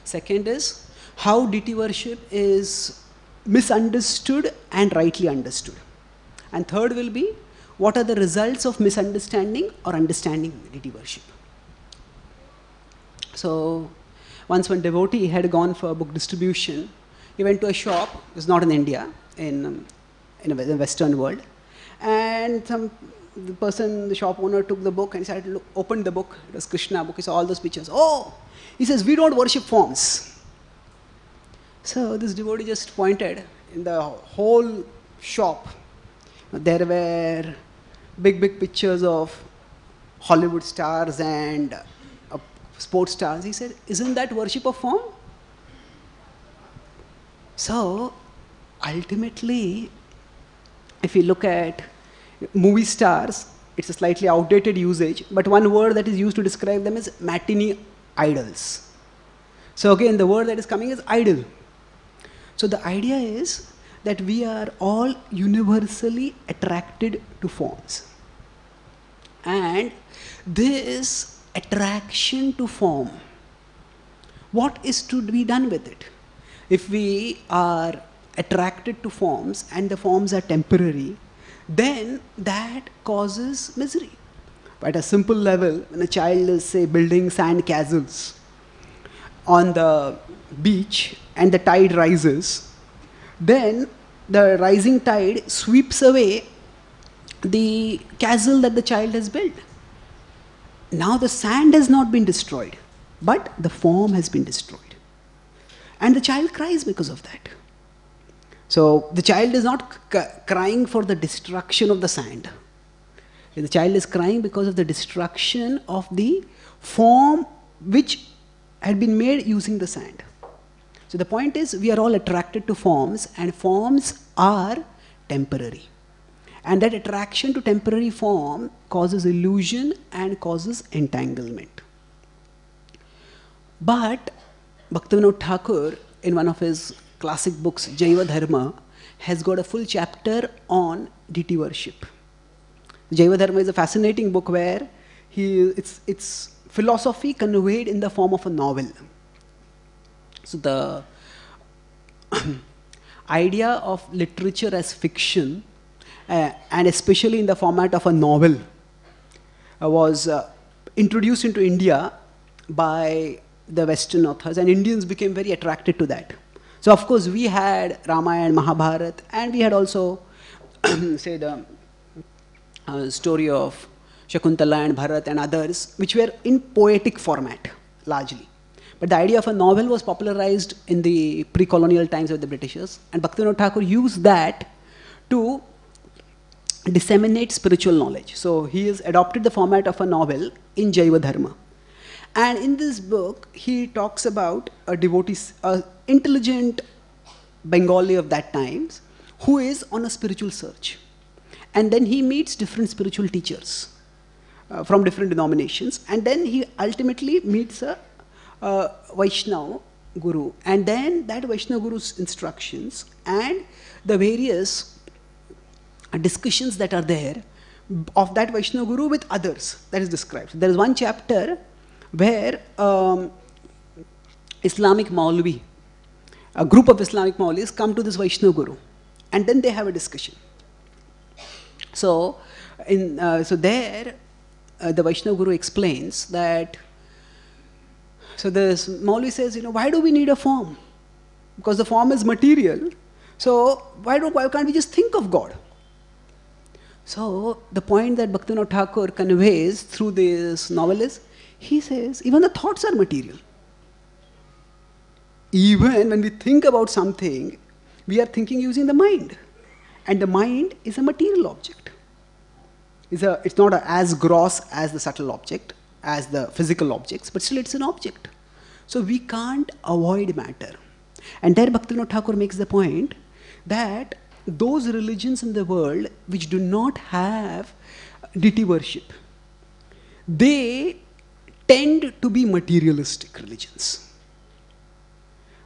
Second is how deity worship is misunderstood and rightly understood. And third will be what are the results of misunderstanding or understanding deity worship. So once one devotee had gone for book distribution, he went to a shop, it was not in India, in the Western world, and the shop owner took the book and started to opened the book. It was Krishna book. He saw all those pictures. Oh, he says, we don't worship forms. So this devotee just pointed in the whole shop. There were big pictures of Hollywood stars and sports stars. He said, isn't that worship of form? So ultimately, if you look at movie stars, it's a slightly outdated usage, but one word that is used to describe them is matinee idols. So again, the word that is coming is idol. So the idea is that we are all universally attracted to forms. And this attraction to form, what is to be done with it? If we are attracted to forms and the forms are temporary, then that causes misery. At a simple level, when a child is, say, building sand castles on the beach and the tide rises, then the rising tide sweeps away the castle that the child has built. Now the sand has not been destroyed, but the form has been destroyed. And the child cries because of that. So the child is not crying for the destruction of the sand. The child is crying because of the destruction of the form which had been made using the sand. So the point is, we are all attracted to forms, and forms are temporary. And that attraction to temporary form causes illusion and causes entanglement. But Bhaktivedanta Thakur, in one of his classic books, Jaiva Dharma, has got a full chapter on deity worship. Jaiva Dharma is a fascinating book where it's philosophy conveyed in the form of a novel. So the idea of literature as fiction, and especially in the format of a novel, was introduced into India by the Western authors, and Indians became very attracted to that. So of course we had Ramayana, Mahabharata, and we had also say the story of Shakuntala and Bharat and others, which were in poetic format largely. But the idea of a novel was popularized in the pre-colonial times of the Britishers, and Bhaktivedanta Thakur used that to disseminate spiritual knowledge. So he has adopted the format of a novel in Jaiva Dharma. And in this book, he talks about a devotee, an intelligent Bengali of that times, who is on a spiritual search. And then he meets different spiritual teachers from different denominations. And then he ultimately meets a Vaishnava Guru. And then that Vaishnava Guru's instructions and the various discussions that are there of that Vaishnava Guru with others, that is described. So there is one chapter where Islamic Maulvi, a group of Islamic Maulvis come to this Vaishnava Guru, and then they have a discussion. So, there the Vaishnava Guru explains that, so this Maulvi says, why do we need a form? Because the form is material, so why can't we just think of God? So the point that Bhaktivedanta Thakur conveys through this novel is, he says, even the thoughts are material. Even when we think about something, we are thinking using the mind. And the mind is a material object. It's not as gross as the subtle object, as the physical objects, but still it's an object. So we can't avoid matter. And there Bhaktivedanta Thakur makes the point that those religions in the world which do not have deity worship, they tend to be materialistic religions.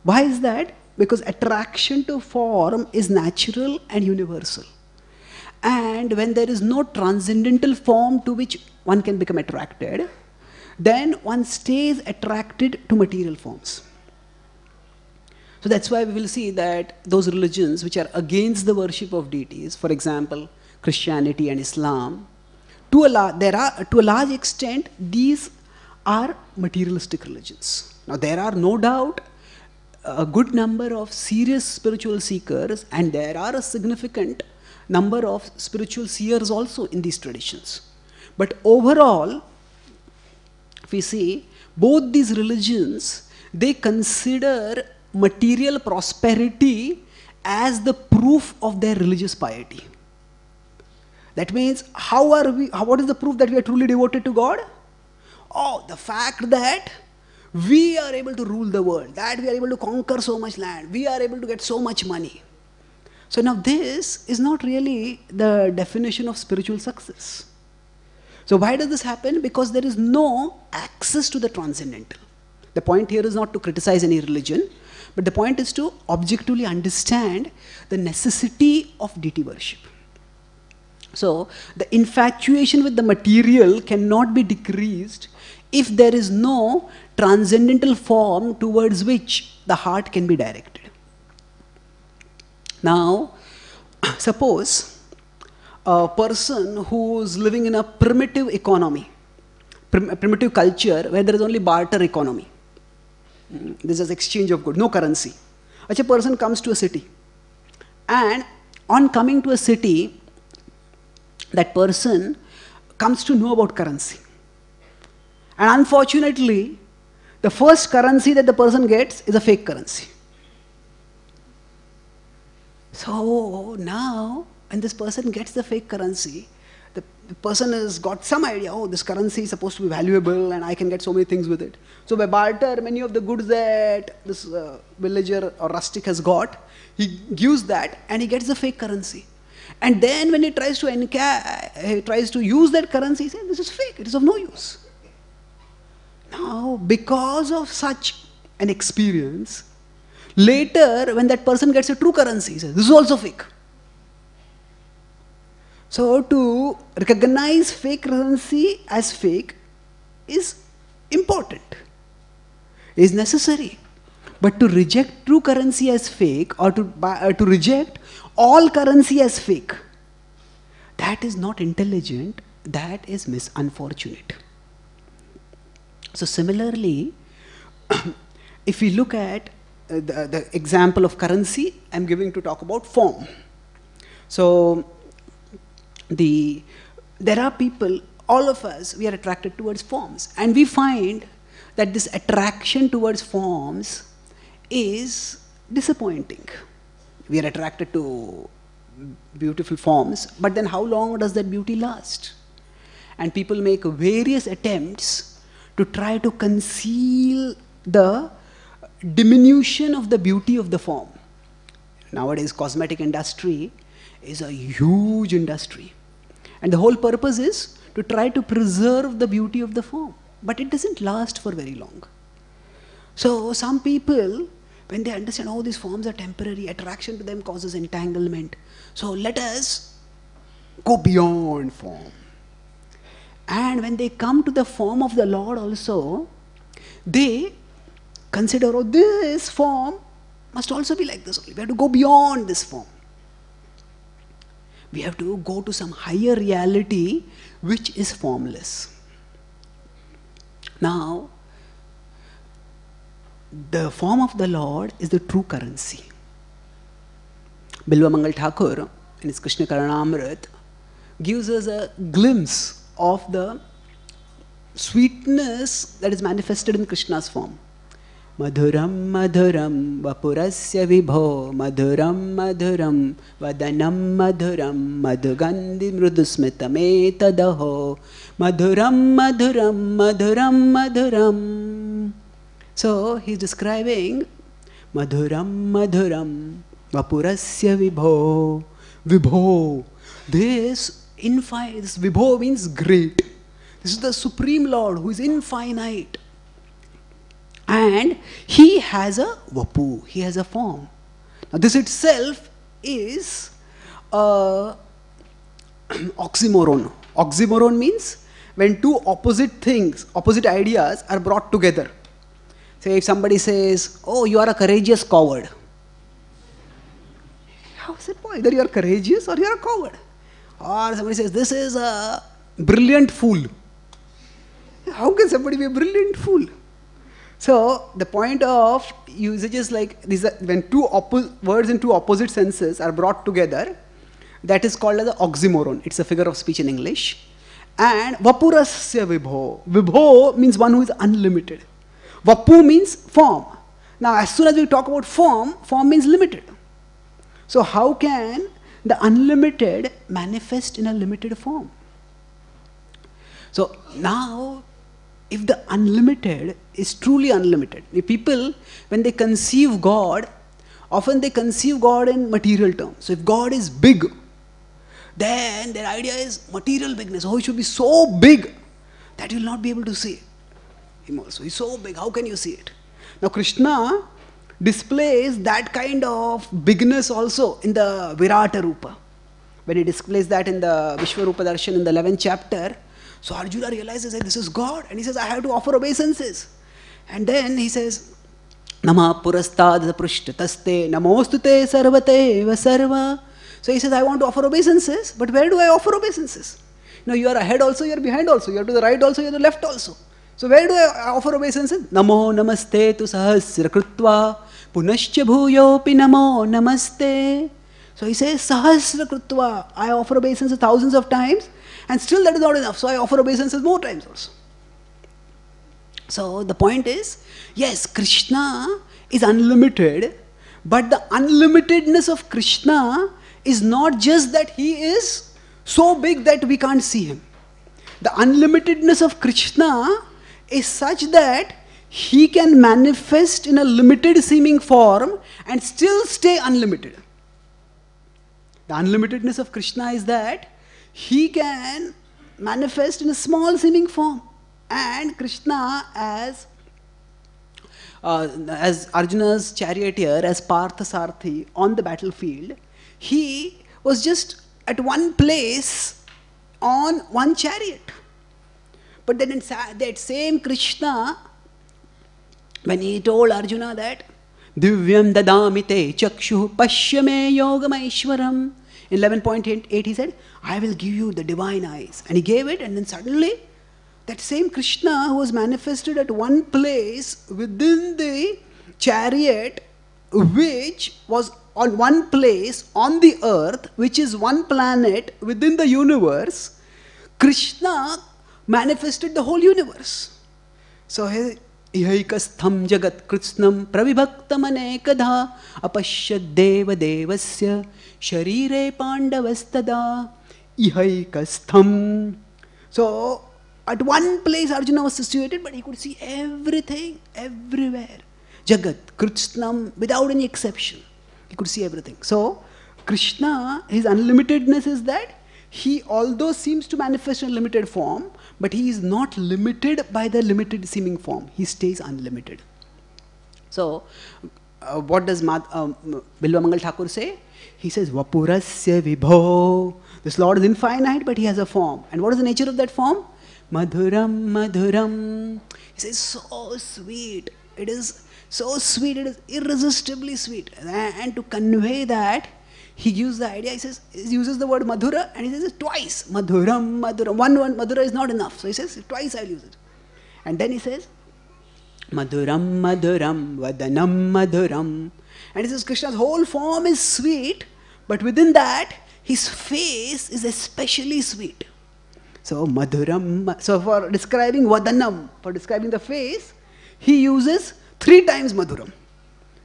Why is that? Because attraction to form is natural and universal. And when there is no transcendental form to which one can become attracted, then one stays attracted to material forms. So that's why we will see that those religions which are against the worship of deities, for example, Christianity and Islam, to a large extent, these are materialistic religions. Now there are no doubt a good number of serious spiritual seekers, and there are a significant number of spiritual seers also in these traditions. But overall, if we see, both these religions, they consider material prosperity as the proof of their religious piety. That means, what is the proof that we are truly devoted to God? Oh, the fact that we are able to rule the world, that we are able to conquer so much land, we are able to get so much money. So now this is not really the definition of spiritual success. So why does this happen? Because there is no access to the transcendental. The point here is not to criticize any religion, but the point is to objectively understand the necessity of deity worship. So the infatuation with the material cannot be decreased if there is no transcendental form towards which the heart can be directed. Now, suppose a person who is living in a primitive economy, primitive culture where there is only barter economy. This is exchange of goods, no currency. Such a person comes to a city, and on coming to a city, that person comes to know about currency. And unfortunately, the first currency that the person gets is a fake currency. So now, when this person gets the fake currency, the person has got some idea, oh, this currency is supposed to be valuable and I can get so many things with it. So by barter, many of the goods that this villager or rustic has got, he gives that and he gets the fake currency. And then when he tries to use that currency, he says, this is fake, it is of no use. Now, because of such an experience, later when that person gets a true currency, he says, this is also fake. So to recognize fake currency as fake is important, is necessary. But to reject true currency as fake, or to reject all currency as fake, that is not intelligent, that is unfortunate. So similarly, if we look at the example of currency, I am giving to talk about form. So there are people, all of us, we are attracted towards forms, and we find that this attraction towards forms is disappointing. We are attracted to beautiful forms, but then how long does that beauty last? And people make various attempts to try to conceal the diminution of the beauty of the form. Nowadays, cosmetic industry is a huge industry. And the whole purpose is to try to preserve the beauty of the form. But it doesn't last for very long. So some people, when they understand, oh, these forms are temporary, attraction to them causes entanglement. So let us go beyond form. And when they come to the form of the Lord also, they consider, oh, this form must also be like this only. We have to go beyond this form. We have to go to some higher reality which is formless. Now, the form of the Lord is the true currency. Bilva Mangal Thakur, in his Krishna Karanamrit, gives us a glimpse of the sweetness that is manifested in Krishna's form. Madhuram madhuram vapurasya vibho madhuram madhuram vadanam madhuram madhugandhi mrudusmita metadaho madhuram madhuram madhuram madhuram. So he is describing madhuram madhuram vapurasya vibho. Vibho. This infinite, this vibho means great. This is the Supreme Lord who is infinite. And he has a vapu, he has a form. Now this itself is oxymoron. Oxymoron means when two opposite things, opposite ideas are brought together. Say if somebody says, oh, you are a courageous coward. How is it? Either you are courageous or you are a coward. Or somebody says, this is a brilliant fool. How can somebody be a brilliant fool? So the point of usage is like these are, when two words in two opposite senses are brought together, that is called as an oxymoron. It's a figure of speech in English. And vapurasya vibho. Vibho means one who is unlimited. Vapu means form. Now as soon as we talk about form, form means limited. So how can the unlimited manifest in a limited form? So now, if the unlimited is truly unlimited, the people, when they conceive God, often they conceive God in material terms. So if God is big, then their idea is material bigness. Oh, he should be so big that you will not be able to see him also. He's so big, how can you see it? Now Krishna displays that kind of bigness also in the Virata Rupa. When he displays that in the Vishwarupa Darshan in the 11th chapter, so Arjuna realizes that this is God, and he says, I have to offer obeisances. And then he says, Nama purastad prushtataste namostute sarvate vasarva. So he says, I want to offer obeisances, but where do I offer obeisances? You know, you are ahead also, you are behind also, you are to the right also, you are to the left also. So where do I offer obeisances? Namo namaste tu sahasra krutva punascha bhuyopi namo namaste. So he says, sahasra krutva, I offer obeisances thousands of times, and still that is not enough, so I offer obeisances more times also. So the point is, yes, Krishna is unlimited, but the unlimitedness of Krishna is not just that he is so big that we can't see him. The unlimitedness of Krishna is such that he can manifest in a limited seeming form and still stay unlimited. The unlimitedness of Krishna is that he can manifest in a small seeming form. And Krishna as Arjuna's charioteer, as Partha Sarthi on the battlefield, he was just at one place on one chariot. But then that same Krishna, when he told Arjuna that Divyam dadamite chakshu pashyame yogamaishwaram, in 11.8 he said, I will give you the divine eyes. And he gave it, and then suddenly that same Krishna who was manifested at one place within the chariot, which was on one place on the earth, which is one planet within the universe, Krishna manifested the whole universe. So ihaikastham jagat krishnam pravibhaktam anekadha apashyad deva devasya sharire pandavastada ihaikastham. So at one place Arjuna was situated, but he could see everything, everywhere. Jagat, Krishnam, without any exception. He could see everything. So Krishna, his unlimitedness is that he although seems to manifest in a limited form, but he is not limited by the limited seeming form. He stays unlimited. So what does Bilvamangal Thakur say? He says, Vapurasya vibho. This Lord is infinite, but he has a form. And what is the nature of that form? Madhuram, madhuram. He says, so sweet. It is so sweet, it is irresistibly sweet. And to convey that, he gives the idea, he uses the word madhura, and he says it twice. Madhuram, madhuram. One madhura is not enough. So he says, twice I'll use it. And then he says, madhuram, madhuram, vadanam, madhuram. And he says, Krishna's whole form is sweet, but within that, his face is especially sweet. So madhuram, so for describing vadanam, for describing the face, he uses 3 times madhuram.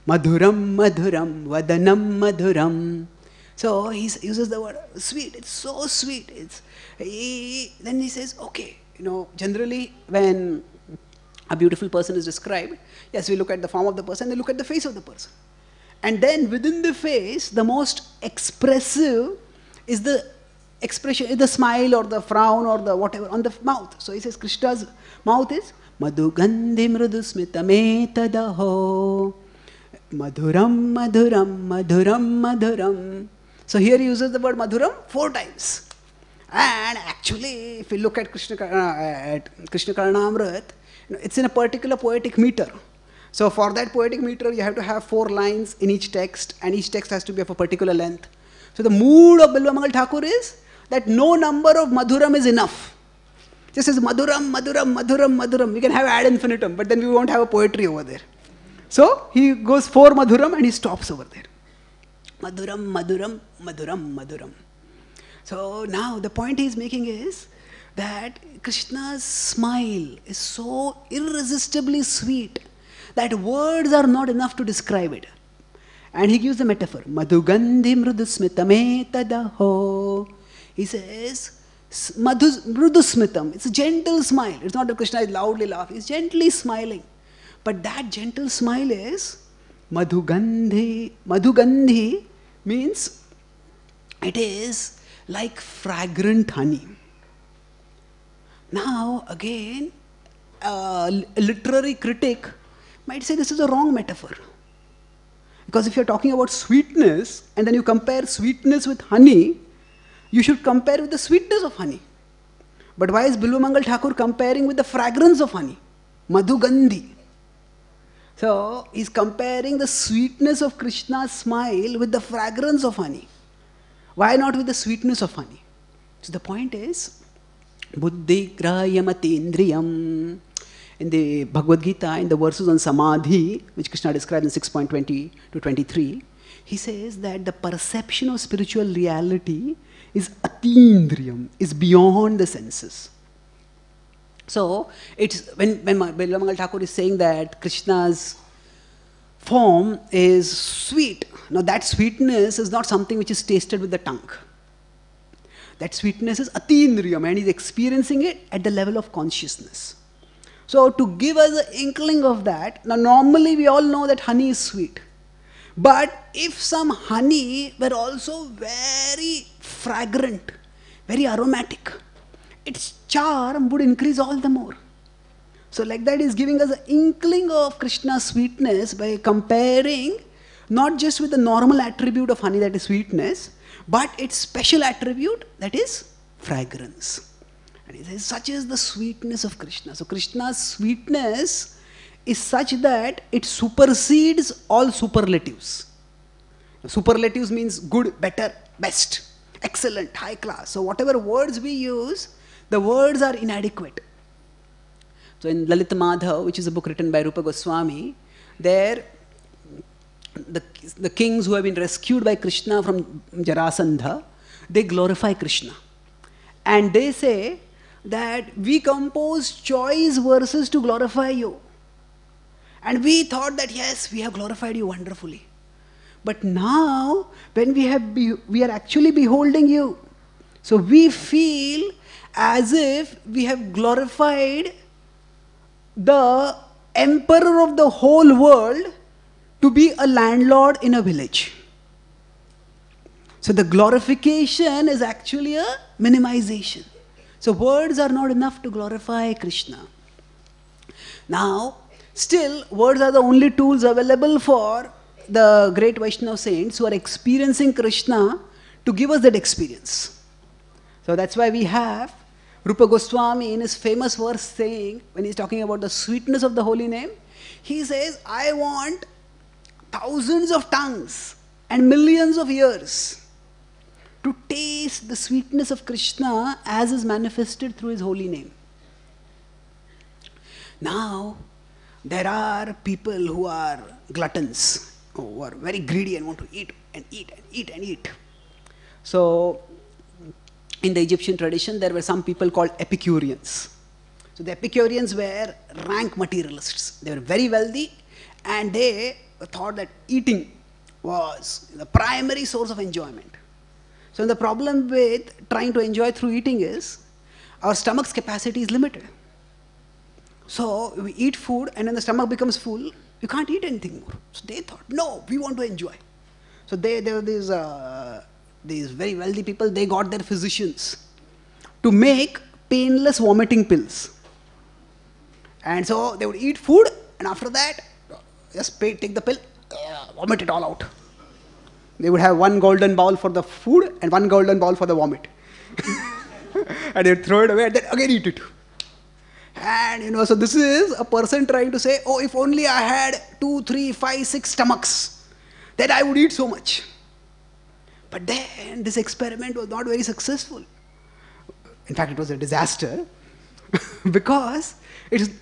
Madhuram, madhuram, vadanam, madhuram. So he uses the word sweet. It's so sweet. Then he says, okay, generally when a beautiful person is described, yes, we look at the form of the person, they look at the face of the person. And then within the face, the most expressive is the expression, is the smile or the frown or the whatever on the mouth. So he says Krishna's mouth is Madhugandhi mrudusmitametadaho. Madhuram, madhuram, madhuram, madhuram. So here he uses the word madhuram 4 times. And actually, if you look at Krishna Karnamrit, it's in a particular poetic meter. So for that poetic meter, you have to have 4 lines in each text, and each text has to be of a particular length. So the mood of Bilvamangal Thakur is that no number of Madhuram is enough. Just as Madhuram, Madhuram, Madhuram, Madhuram. We can have ad infinitum, but then we won't have a poetry over there. So he goes 4 Madhuram and he stops over there. Madhuram, Madhuram, Madhuram, Madhuram. So now the point he's making is that Krishna's smile is so irresistibly sweet that words are not enough to describe it. And he gives the metaphor. Madhugandhi mrudusmitame tadaho. He says, mrudusmitam. It's a gentle smile. It's not that Krishna is loudly laughing. He's gently smiling. But that gentle smile is Madhugandhi. Madhugandhi means it is like fragrant honey. Now, again, a literary critic might say this is a wrong metaphor. Because if you're talking about sweetness, and then you compare sweetness with honey, you should compare with the sweetness of honey. But why is Bilvamangal Thakur comparing with the fragrance of honey? Madhugandhi. So, he's comparing the sweetness of Krishna's smile with the fragrance of honey. Why not with the sweetness of honey? So the point is, Buddhi grayamati indriyam. In the Bhagavad Gita, in the verses on Samadhi, which Krishna describes in 6.20 to 23, he says that the perception of spiritual reality is atindriyam, is beyond the senses. So, it's when Bilvamangal Thakur is saying that Krishna's form is sweet. Now that sweetness is not something which is tasted with the tongue. That sweetness is atindriyam, and he's experiencing it at the level of consciousness. So to give us an inkling of that, now normally we all know that honey is sweet. But if some honey were also very fragrant, very aromatic, its charm would increase all the more. So like that is giving us an inkling of Krishna's sweetness by comparing not just with the normal attribute of honey, that is sweetness, but its special attribute, that is fragrance. And he says, such is the sweetness of Krishna. So Krishna's sweetness is such that it supersedes all superlatives. Superlatives means good, better, best, excellent, high class. So whatever words we use, the words are inadequate. So in Lalita Madhav, which is a book written by Rupa Goswami, there the kings who have been rescued by Krishna from Jarasandha, they glorify Krishna. And they say that we compose choice verses to glorify you. And we thought that yes, we have glorified you wonderfully. But now, when we are actually beholding you, so we feel as if we have glorified the emperor of the whole world to be a landlord in a village. So the glorification is actually a minimization. So words are not enough to glorify Krishna. Now, still, words are the only tools available for the great Vaishnava saints who are experiencing Krishna to give us that experience. So that's why we have Rupa Goswami in his famous verse saying, when he's talking about the sweetness of the holy name, he says, I want thousands of tongues and millions of ears to taste the sweetness of Krishna as is manifested through his holy name. Now, there are people who are gluttons, who are very greedy and want to eat and eat and eat and eat. So, in the Egyptian tradition, there were some people called Epicureans. So the Epicureans were rank materialists. They were very wealthy, and they thought that eating was the primary source of enjoyment. So the problem with trying to enjoy through eating is, our stomach's capacity is limited. So we eat food, and when the stomach becomes full, you can't eat anything more. So they thought, no, we want to enjoy. So there were these very wealthy people, they got their physicians to make painless vomiting pills. And so they would eat food, and after that, just take the pill, vomit it all out. They would have one golden bowl for the food and one golden bowl for the vomit. And they would throw it away and then again eat it. And so this is a person trying to say, oh, if only I had 2, 3, 5, 6 stomachs, then I would eat so much. But then this experiment was not very successful. In fact, it was a disaster because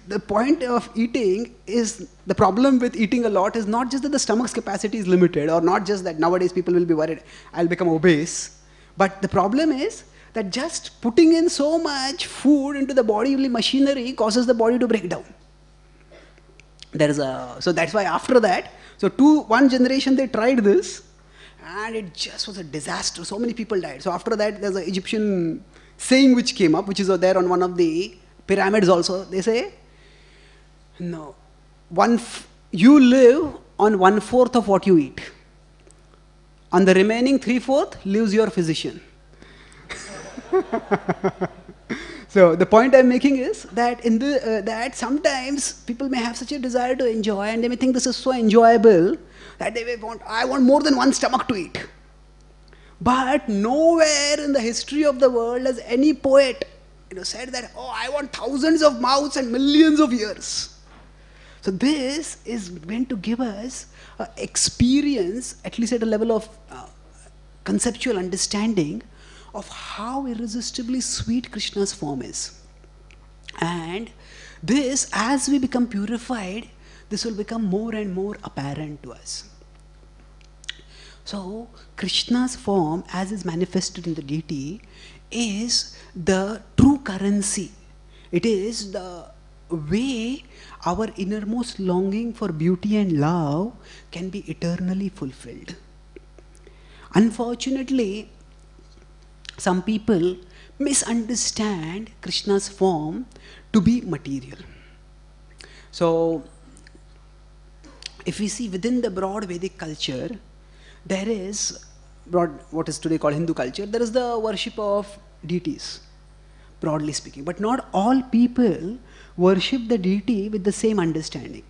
the point of eating is, the problem with eating a lot is not just that the stomach's capacity is limited, or not just that nowadays people will be worried, I'll become obese. But the problem is that just putting in so much food into the bodily machinery causes the body to break down. So that's why after that, one generation they tried this, and it just was a disaster. So many people died. So after that, there's an Egyptian saying which came up, which is there on one of the pyramids also. They say, no, you live on 1/4 of what you eat. On the remaining 3/4 lives your physician. So the point I'm making is that that sometimes people may have such a desire to enjoy, and they may think this is so enjoyable that they may I want more than one stomach to eat. But nowhere in the history of the world has any poet said that, oh, I want thousands of mouths and millions of ears. So this is meant to give us experience, at least at a level of conceptual understanding, of how irresistibly sweet Krishna's form is. And this, as we become purified, this will become more and more apparent to us. So, Krishna's form, as is manifested in the deity, is the true currency. It is the way our innermost longing for beauty and love can be eternally fulfilled. Unfortunately, some people misunderstand Krishna's form to be material. So, if we see within the broad Vedic culture, there is what is today called Hindu culture, there is the worship of deities, broadly speaking. But not all people worship the deity with the same understanding.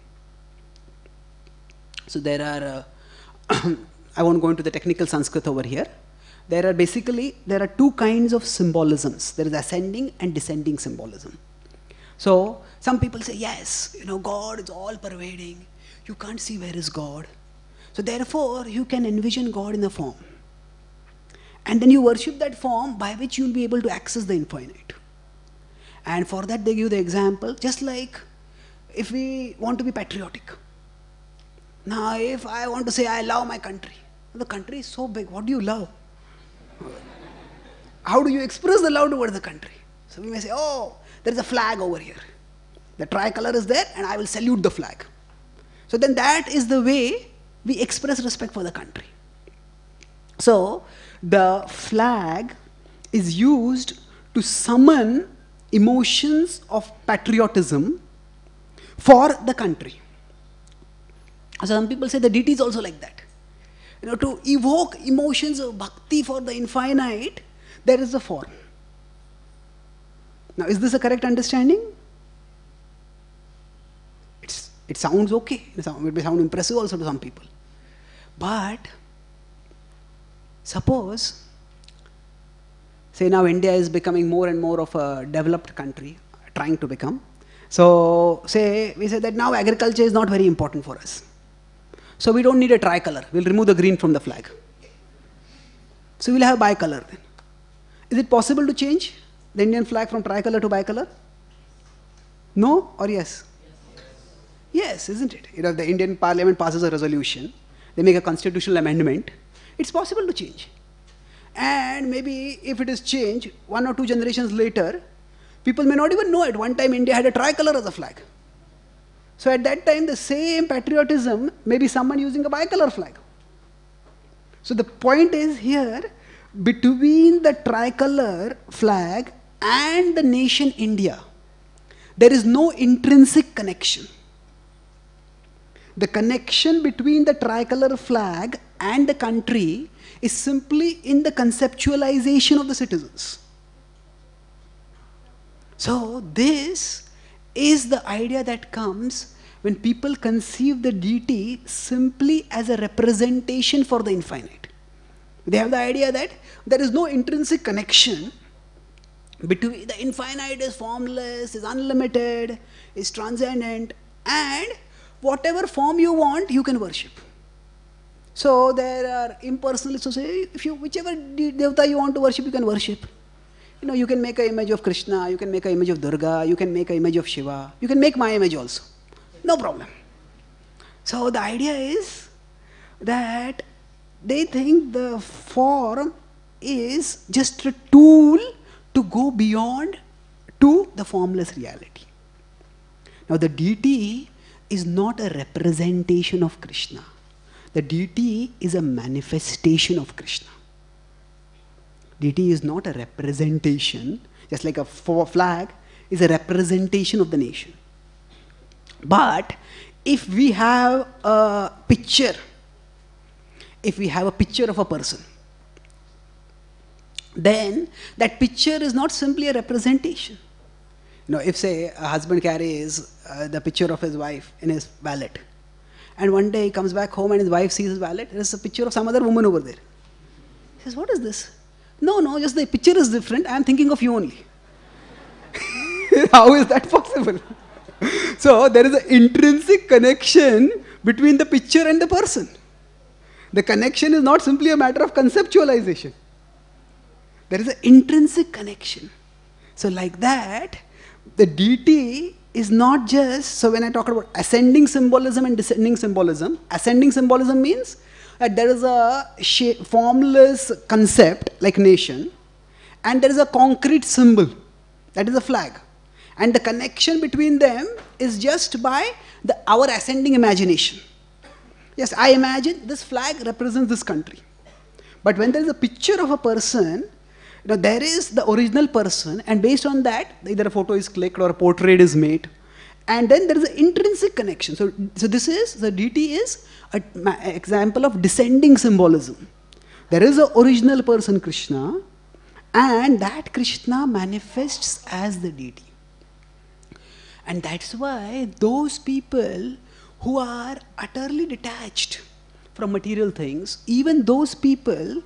So there are, I won't go into the technical Sanskrit over here. There are two kinds of symbolisms. There is ascending and descending symbolism. So some people say, yes, God is all pervading. You can't see where is God. So therefore, you can envision God in a form. And then you worship that form by which you will be able to access the infinite. And for that they give the example, just like if we want to be patriotic. Now if I want to say I love my country, the country is so big, what do you love? How do you express the love towards the country? So we may say, oh, there is a flag over here. The tricolor is there and I will salute the flag. So then that is the way we express respect for the country. So the flag is used to summon emotions of patriotism for the country. So some people say the deity is also like that. To evoke emotions of bhakti for the infinite, there is a form. Now, is this a correct understanding? It sounds okay. It may sound impressive also to some people. But suppose, say now India is becoming more and more of a developed country, trying to become. So we say that now agriculture is not very important for us. So we don't need a tricolor. We'll remove the green from the flag. So we'll have bicolor then. Is it possible to change the Indian flag from tricolor to bicolor? No or yes? Yes, isn't it? If the Indian Parliament passes a resolution, they make a constitutional amendment, it's possible to change. And maybe if it is changed, 1 or 2 generations later, people may not even know it. One time India had a tricolor as a flag. So at that time, the same patriotism may be someone using a bicolor flag. So the point is here, between the tricolor flag and the nation India, there is no intrinsic connection. The connection between the tricolor flag and the country is simply in the conceptualization of the citizens. So this is the idea that comes when people conceive the deity simply as a representation for the infinite. They have the idea that there is no intrinsic connection Between the infinite is formless, is unlimited, is transcendent, and whatever form you want, you can worship. So there are impersonalists who say, if you whichever devata you want to worship, you can worship. You can make an image of Krishna, you can make an image of Durga, you can make an image of Shiva, you can make my image also. No problem. So the idea is that they think the form is just a tool to go beyond to the formless reality. Now the deity is not a representation of Krishna. The deity is a manifestation of Krishna. Deity is not a representation, just like a flag is a representation of the nation. But if we have a picture, of a person, then that picture is not simply a representation. If say a husband carries the picture of his wife in his wallet, and one day he comes back home and his wife sees his wallet, there's a picture of some other woman over there. He says, what is this? No, just the picture is different, I am thinking of you only. How is that possible? So there is an intrinsic connection between the picture and the person. The connection is not simply a matter of conceptualization. There is an intrinsic connection. So like that, the deity is not just, so when I talk about ascending symbolism and descending symbolism, ascending symbolism means that there is a formless concept like nation, and there is a concrete symbol, that is a flag. And the connection between them is just by our ascending imagination. Yes, I imagine this flag represents this country. But when there is a picture of a person, there is the original person, and based on that, either a photo is clicked or a portrait is made. And then there is an intrinsic connection. So this is, the deity is an example of descending symbolism. There is an original person, Krishna, and that Krishna manifests as the deity. And that's why those people who are utterly detached from material things, even those people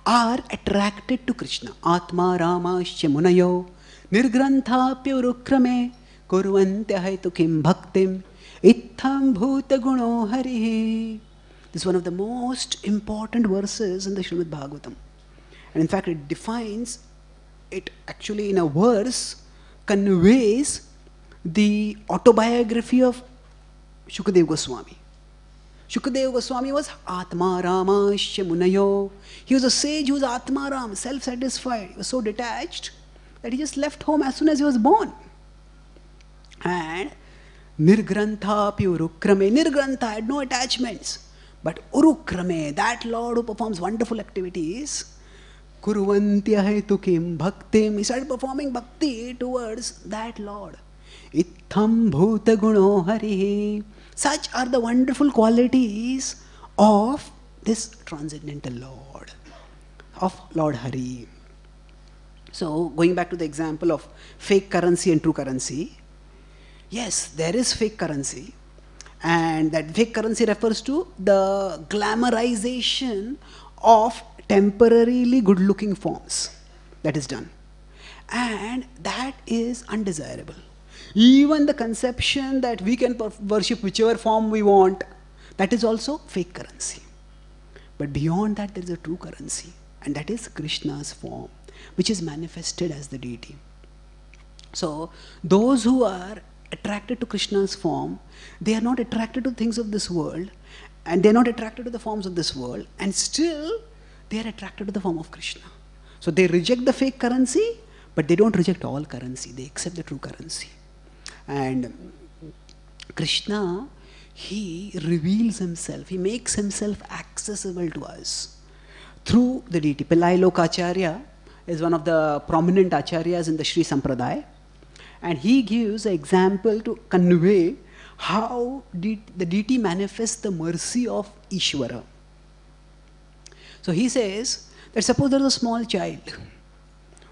are attracted to Krishna. Atma Ramasya Munayo Nirgrantha Urukrame Kurvantya Haitu Kim Bhaktim Itham Bhuta Guno Harihi. This is one of the most important verses in the Srimad Bhagavatam. And in fact, it defines, it actually in a verse conveys the autobiography of Shukadeva Goswami. Shukadeva Goswami was Atma Ramasya Munayo. He was a sage who was Atma Ram, self-satisfied. He was so detached that he just left home as soon as he was born. And Nirgrantha pi Urukrame. Nirgrantha had no attachments. But Urukrame, that Lord who performs wonderful activities, Kurvantya Haitu Kim Bhaktim. He started performing bhakti towards that Lord. Itham Bhuta Guno Harihi. Such are the wonderful qualities of this transcendental Lord, of Lord Hari. So, going back to the example of fake currency and true currency, yes, there is fake currency, and that fake currency refers to the glamorization of temporarily good-looking forms that is done, and that is undesirable. Even the conception that we can worship whichever form we want, that is also fake currency. But beyond that, there is a true currency, and that is Krishna's form, which is manifested as the deity. So, those who are attracted to Krishna's form, they are not attracted to things of this world, and they are not attracted to the forms of this world, and still they are attracted to the form of Krishna. So, they reject the fake currency, but they don't reject all currency, they accept the true currency. And Krishna, he reveals himself, he makes himself accessible to us through the deity. Pillai Lokacharya is one of the prominent acharyas in the Sri Sampradaya, and he gives an example to convey how the deity manifests the mercy of Ishvara. So he says that suppose there is a small child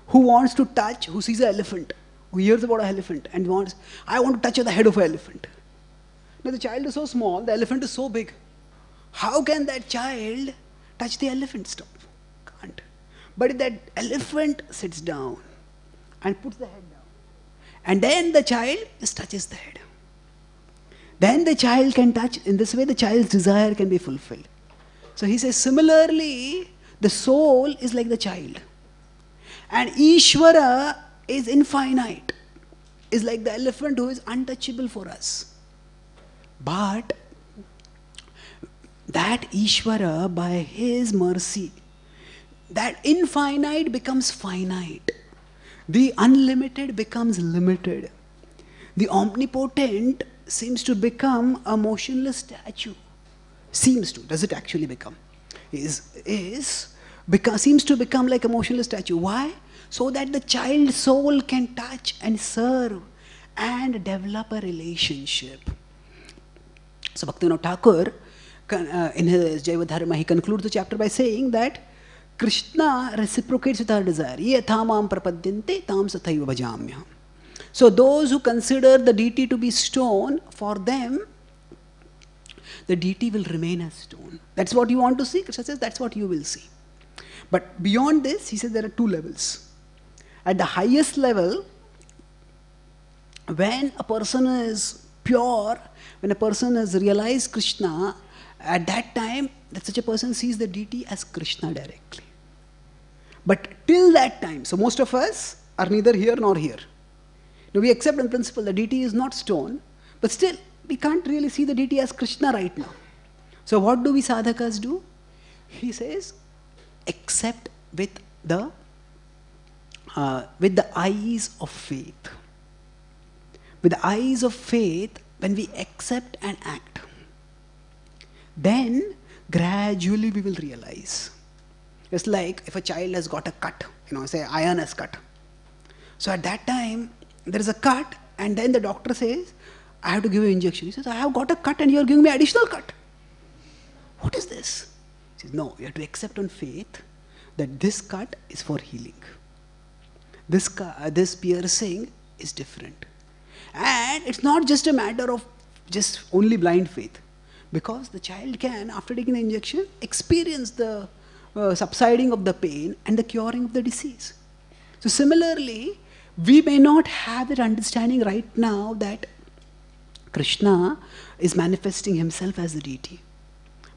who wants to touch, who sees an elephant, who hears about an elephant and wants, I want to touch the head of an elephant. Now the child is so small, the elephant is so big. How can that child touch the elephant? Stop. Can't. But if that elephant sits down and puts the head down. And then the child just touches the head. Then the child can touch, in this way the child's desire can be fulfilled. So he says, similarly, the soul is like the child. And Ishvara is infinite, is like the elephant who is untouchable for us. But that Ishvara, by his mercy, that infinite becomes finite. The unlimited becomes limited. The omnipotent seems to become a motionless statue. Seems to, does it actually become? Seems to become like a motionless statue. Why? So that the child soul can touch and serve and develop a relationship. So Bhaktivinoda Thakur, in his Jaiva Dharma, he concludes the chapter by saying that Krishna reciprocates with our desire. Yathamam prapadyante tam sathaiva bhajamyaham. So those who consider the deity to be stone, for them, the deity will remain as stone. That's what you want to see. Krishna says that's what you will see. But beyond this, he says there are two levels. At the highest level, when a person is pure, when a person has realized Krishna, at that time, that such a person sees the deity as Krishna directly. But till that time, so most of us are neither here nor here. Now we accept in principle the deity is not stone, but still we can't really see the deity as Krishna right now. So what do we sadhakas do? He says, accept with the eyes of faith. With the eyes of faith, when we accept and act, then gradually we will realize. It's like if a child has got a cut, say iron has cut. So at that time, there is a cut, and then the doctor says, I have to give you an injection. He says, I have got a cut and you are giving me additional cut. What is this? He says, no, you have to accept on faith that this cut is for healing. This piercing is different. And it's not just a matter of just only blind faith. Because the child can, after taking the injection, experience the subsiding of the pain and the curing of the disease. So similarly, we may not have that understanding right now that Krishna is manifesting himself as the deity.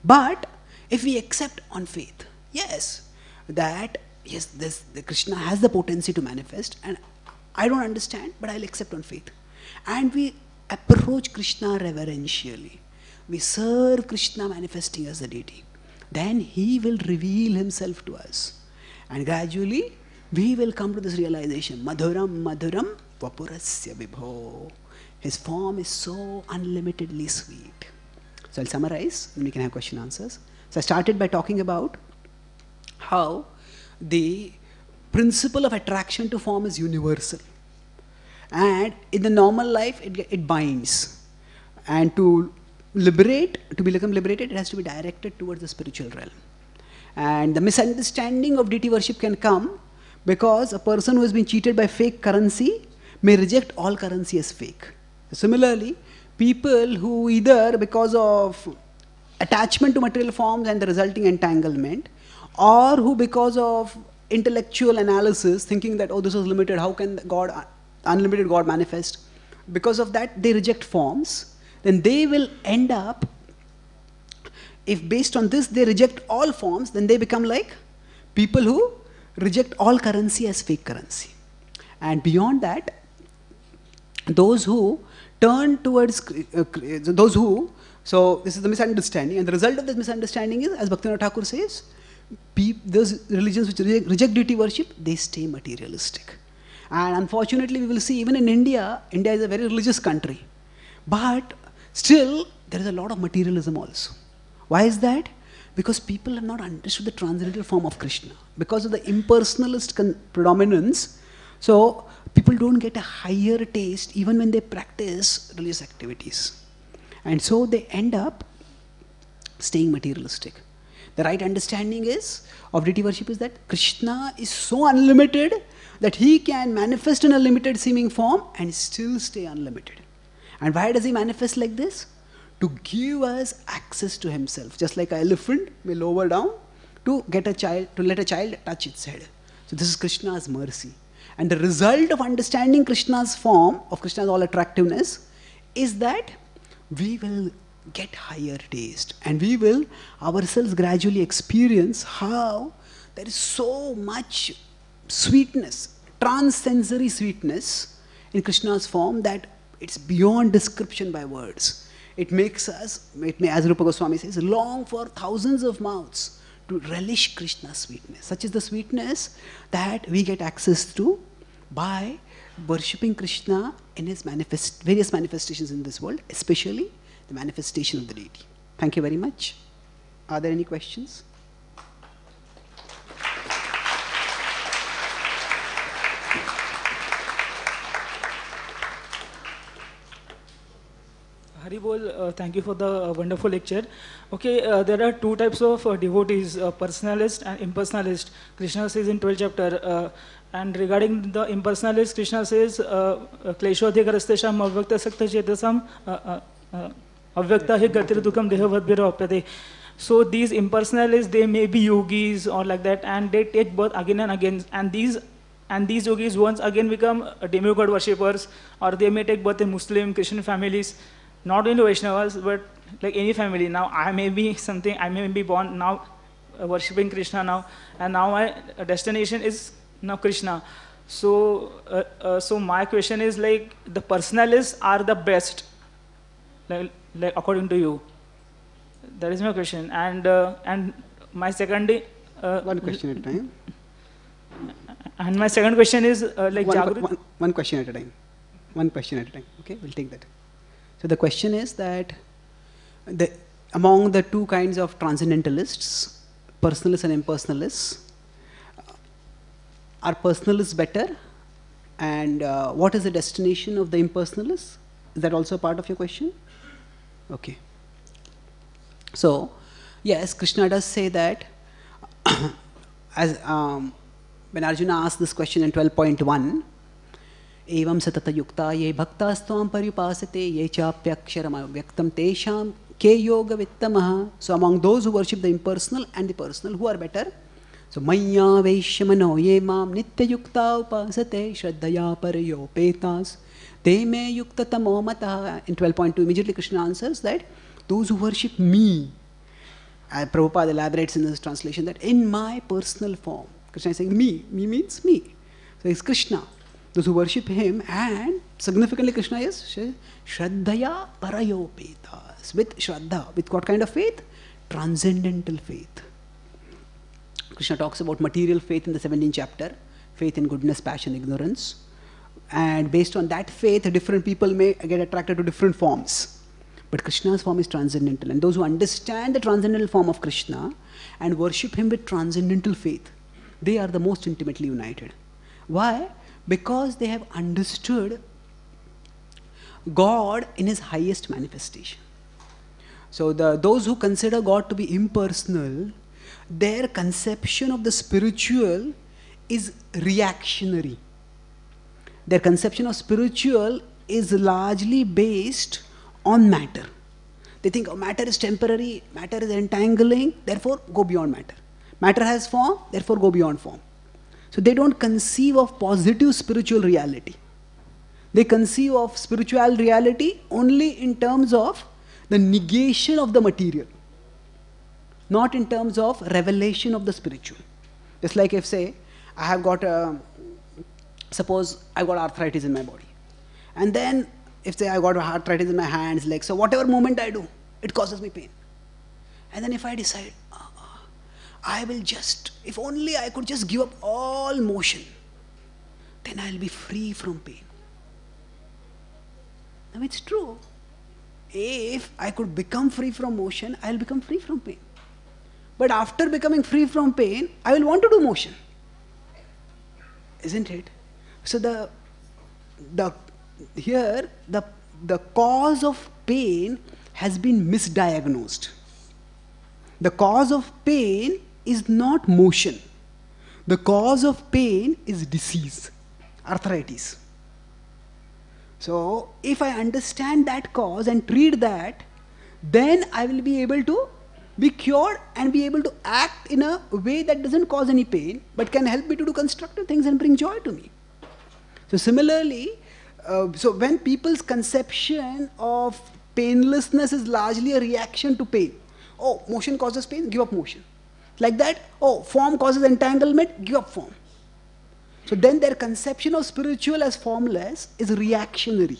But if we accept on faith, the Krishna has the potency to manifest, and I don't understand, but I'll accept on faith. And we approach Krishna reverentially. We serve Krishna manifesting as the deity. Then he will reveal himself to us. And gradually, we will come to this realization, Madhuram Madhuram Vapurasya Vibho. His form is so unlimitedly sweet. So I'll summarize, then we can have question answers. So I started by talking about how the principle of attraction to form is universal. And in the normal life, it binds. And to become liberated, it has to be directed towards the spiritual realm. And the misunderstanding of deity worship can come because a person who has been cheated by fake currency may reject all currency as fake. Similarly, people who either because of attachment to material forms and the resulting entanglement, or who because of intellectual analysis thinking that, oh, this is limited, how can unlimited God manifest? Because of that, they reject forms. Then they will end up, if based on this they reject all forms, then they become like people who reject all currency as fake currency. And beyond that, those who turn towards, so this is the misunderstanding, and the result of this misunderstanding is, as Bhaktivinoda Thakur says, those religions which reject deity worship, they stay materialistic. And unfortunately, we will see even in India, India is a very religious country. But still, there is a lot of materialism also. Why is that? Because people have not understood the transcendental form of Krishna. Because of the impersonalist predominance, so people don't get a higher taste even when they practice religious activities. And so they end up staying materialistic. The right understanding of deity worship is that Krishna is so unlimited that he can manifest in a limited seeming form and still stay unlimited. And why does he manifest like this? To give us access to himself. Just like an elephant may lower down to let a child touch its head. So this is Krishna's mercy. And the result of understanding Krishna's form, of Krishna's all attractiveness, is that we will get higher taste and we will ourselves gradually experience how there is so much sweetness, trans-sensory sweetness in Krishna's form that it's beyond description by words. It makes us, as Rupa Goswami says, long for thousands of mouths to relish Krishna's sweetness. Such is the sweetness that we get access to by worshipping Krishna in his various manifestations in this world, especially the manifestation of the deity. Thank you very much. Are there any questions? Haribol, thank you for the wonderful lecture. Okay, there are two types of devotees, personalist and impersonalist. Krishna says in 12th chapter, and regarding the impersonalist, Krishna says, Kleshodhikarastesham avvyakta sakta chetasam avyakta hi gatir dukam dehavadbhira apyate. So these impersonalists, they may be yogis or like that, and they take birth again and again. And these yogis once again become demigod worshippers, or they may take birth in Muslim, Christian families. Not only Vaishnavas, but like any family. Now I may be born now worshipping Krishna now, and now my destination is now Krishna. So, so my question is like, the personalists are the best, like according to you. That is my question. And my second, one question at a time. And my second question is like one question at a time. One question at a time. Okay, we'll take that. So the question is that among the two kinds of transcendentalists, personalists and impersonalists, are personalists better? And what is the destination of the impersonalists? Is that also part of your question? Okay. So, yes, Krishna does say that, as when Arjuna asked this question in 12.1, Evam satata yukta ye bhaktastam paripasate ye chapyaksharam avyaktam tesham ke yoga vittamaha. So among those who worship the impersonal and the personal, who are better? So maya vaishyamano ye mam nitya yukta upasate shraddhaya parayo petas te me yukta tamo mataha. In 12.2, immediately Krishna answers that those who worship me, Prabhupada elaborates in his translation that in my personal form, Krishna is saying me means me. So it's Krishna. Those who worship him, and significantly Krishna is Shraddhaya Parayopetas. With Shraddha, with what kind of faith? Transcendental faith. Krishna talks about material faith in the 17th chapter, faith in goodness, passion, ignorance. And based on that faith, different people may get attracted to different forms. But Krishna's form is transcendental. And those who understand the transcendental form of Krishna and worship him with transcendental faith, they are the most intimately united. Why? Because they have understood God in his highest manifestation. So those who consider God to be impersonal, their conception of the spiritual is reactionary. Their conception of spiritual is largely based on matter. They think, oh, matter is temporary, matter is entangling, therefore go beyond matter. Matter has form, therefore go beyond form. So they don't conceive of positive spiritual reality. They conceive of spiritual reality only in terms of the negation of the material, not in terms of revelation of the spiritual. Just like if, say, I have got suppose I've got arthritis in my body. And then if, say, I've got arthritis in my hands, legs, so whatever movement I do, it causes me pain. And then if I decide, I will just, if only I could just give up all motion, then I'll be free from pain. Now it's true. If I could become free from motion, I'll become free from pain. But after becoming free from pain, I will want to do motion. Isn't it? So here the cause of pain has been misdiagnosed. The cause of pain is not motion. The cause of pain is disease, arthritis. So if I understand that cause and treat that, then I will be able to be cured and be able to act in a way that doesn't cause any pain, but can help me to do constructive things and bring joy to me. So similarly, so when people's conception of painlessness is largely a reaction to pain. Oh, motion causes pain, give up motion. Like that, oh, form causes entanglement, give up form. So then their conception of spiritual as formless is reactionary,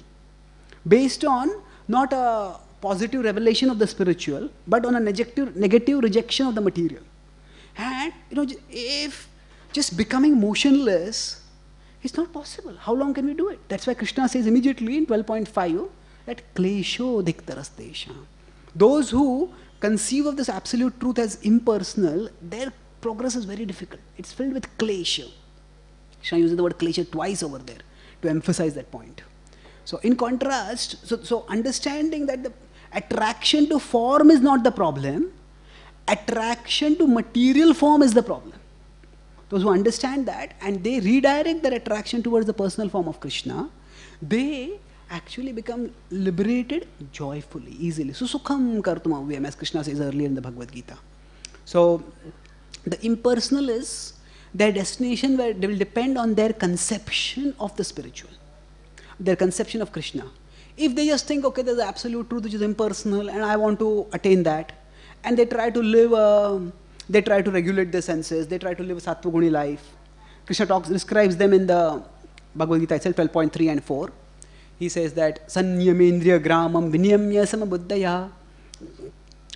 based on not a positive revelation of the spiritual, but on a negative rejection of the material. And if just becoming motionless, it's not possible. How long can we do it? That's why Krishna says immediately in 12.5 that klesho diktarastesha. Those who conceive of this absolute truth as impersonal, their progress is very difficult. It's filled with klesha. Krishna uses the word klesha twice over there to emphasize that point. So in contrast, so understanding that the attraction to form is not the problem, attraction to material form is the problem. Those who understand that and they redirect their attraction towards the personal form of Krishna, they actually become liberated joyfully, easily. So sukham kartum avyam, as Krishna says earlier in the Bhagavad Gita. So the impersonal is their destination where they will depend on their conception of the spiritual, their conception of Krishna. If they just think, okay, there's the absolute truth which is impersonal and I want to attain that, and they try to live, they try to regulate their senses, they try to live a sattva-guni life. Krishna describes them in the Bhagavad Gita itself, 12.3 and 4. He says that sanyamendriya gramam vinyamya samabuddhaya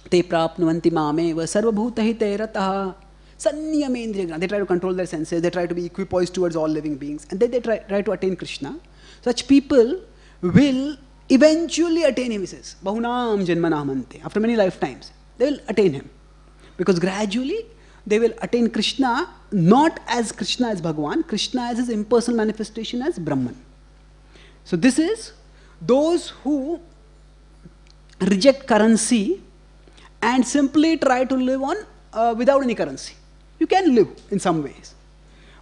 te prapnuvanti mameva sarvabhuta hite rataha. Sanyamendriya gramam. They try to control their senses, they try to be equipoised towards all living beings, and then they try to attain Krishna. Such people will eventually attain him, he says. Bahunam janmanamante. After many lifetimes, they will attain him. Because gradually, they will attain Krishna, not as Krishna as Bhagavan, Krishna as his impersonal manifestation as Brahman. So this is those who reject currency and simply try to live on without any currency. You can live in some ways.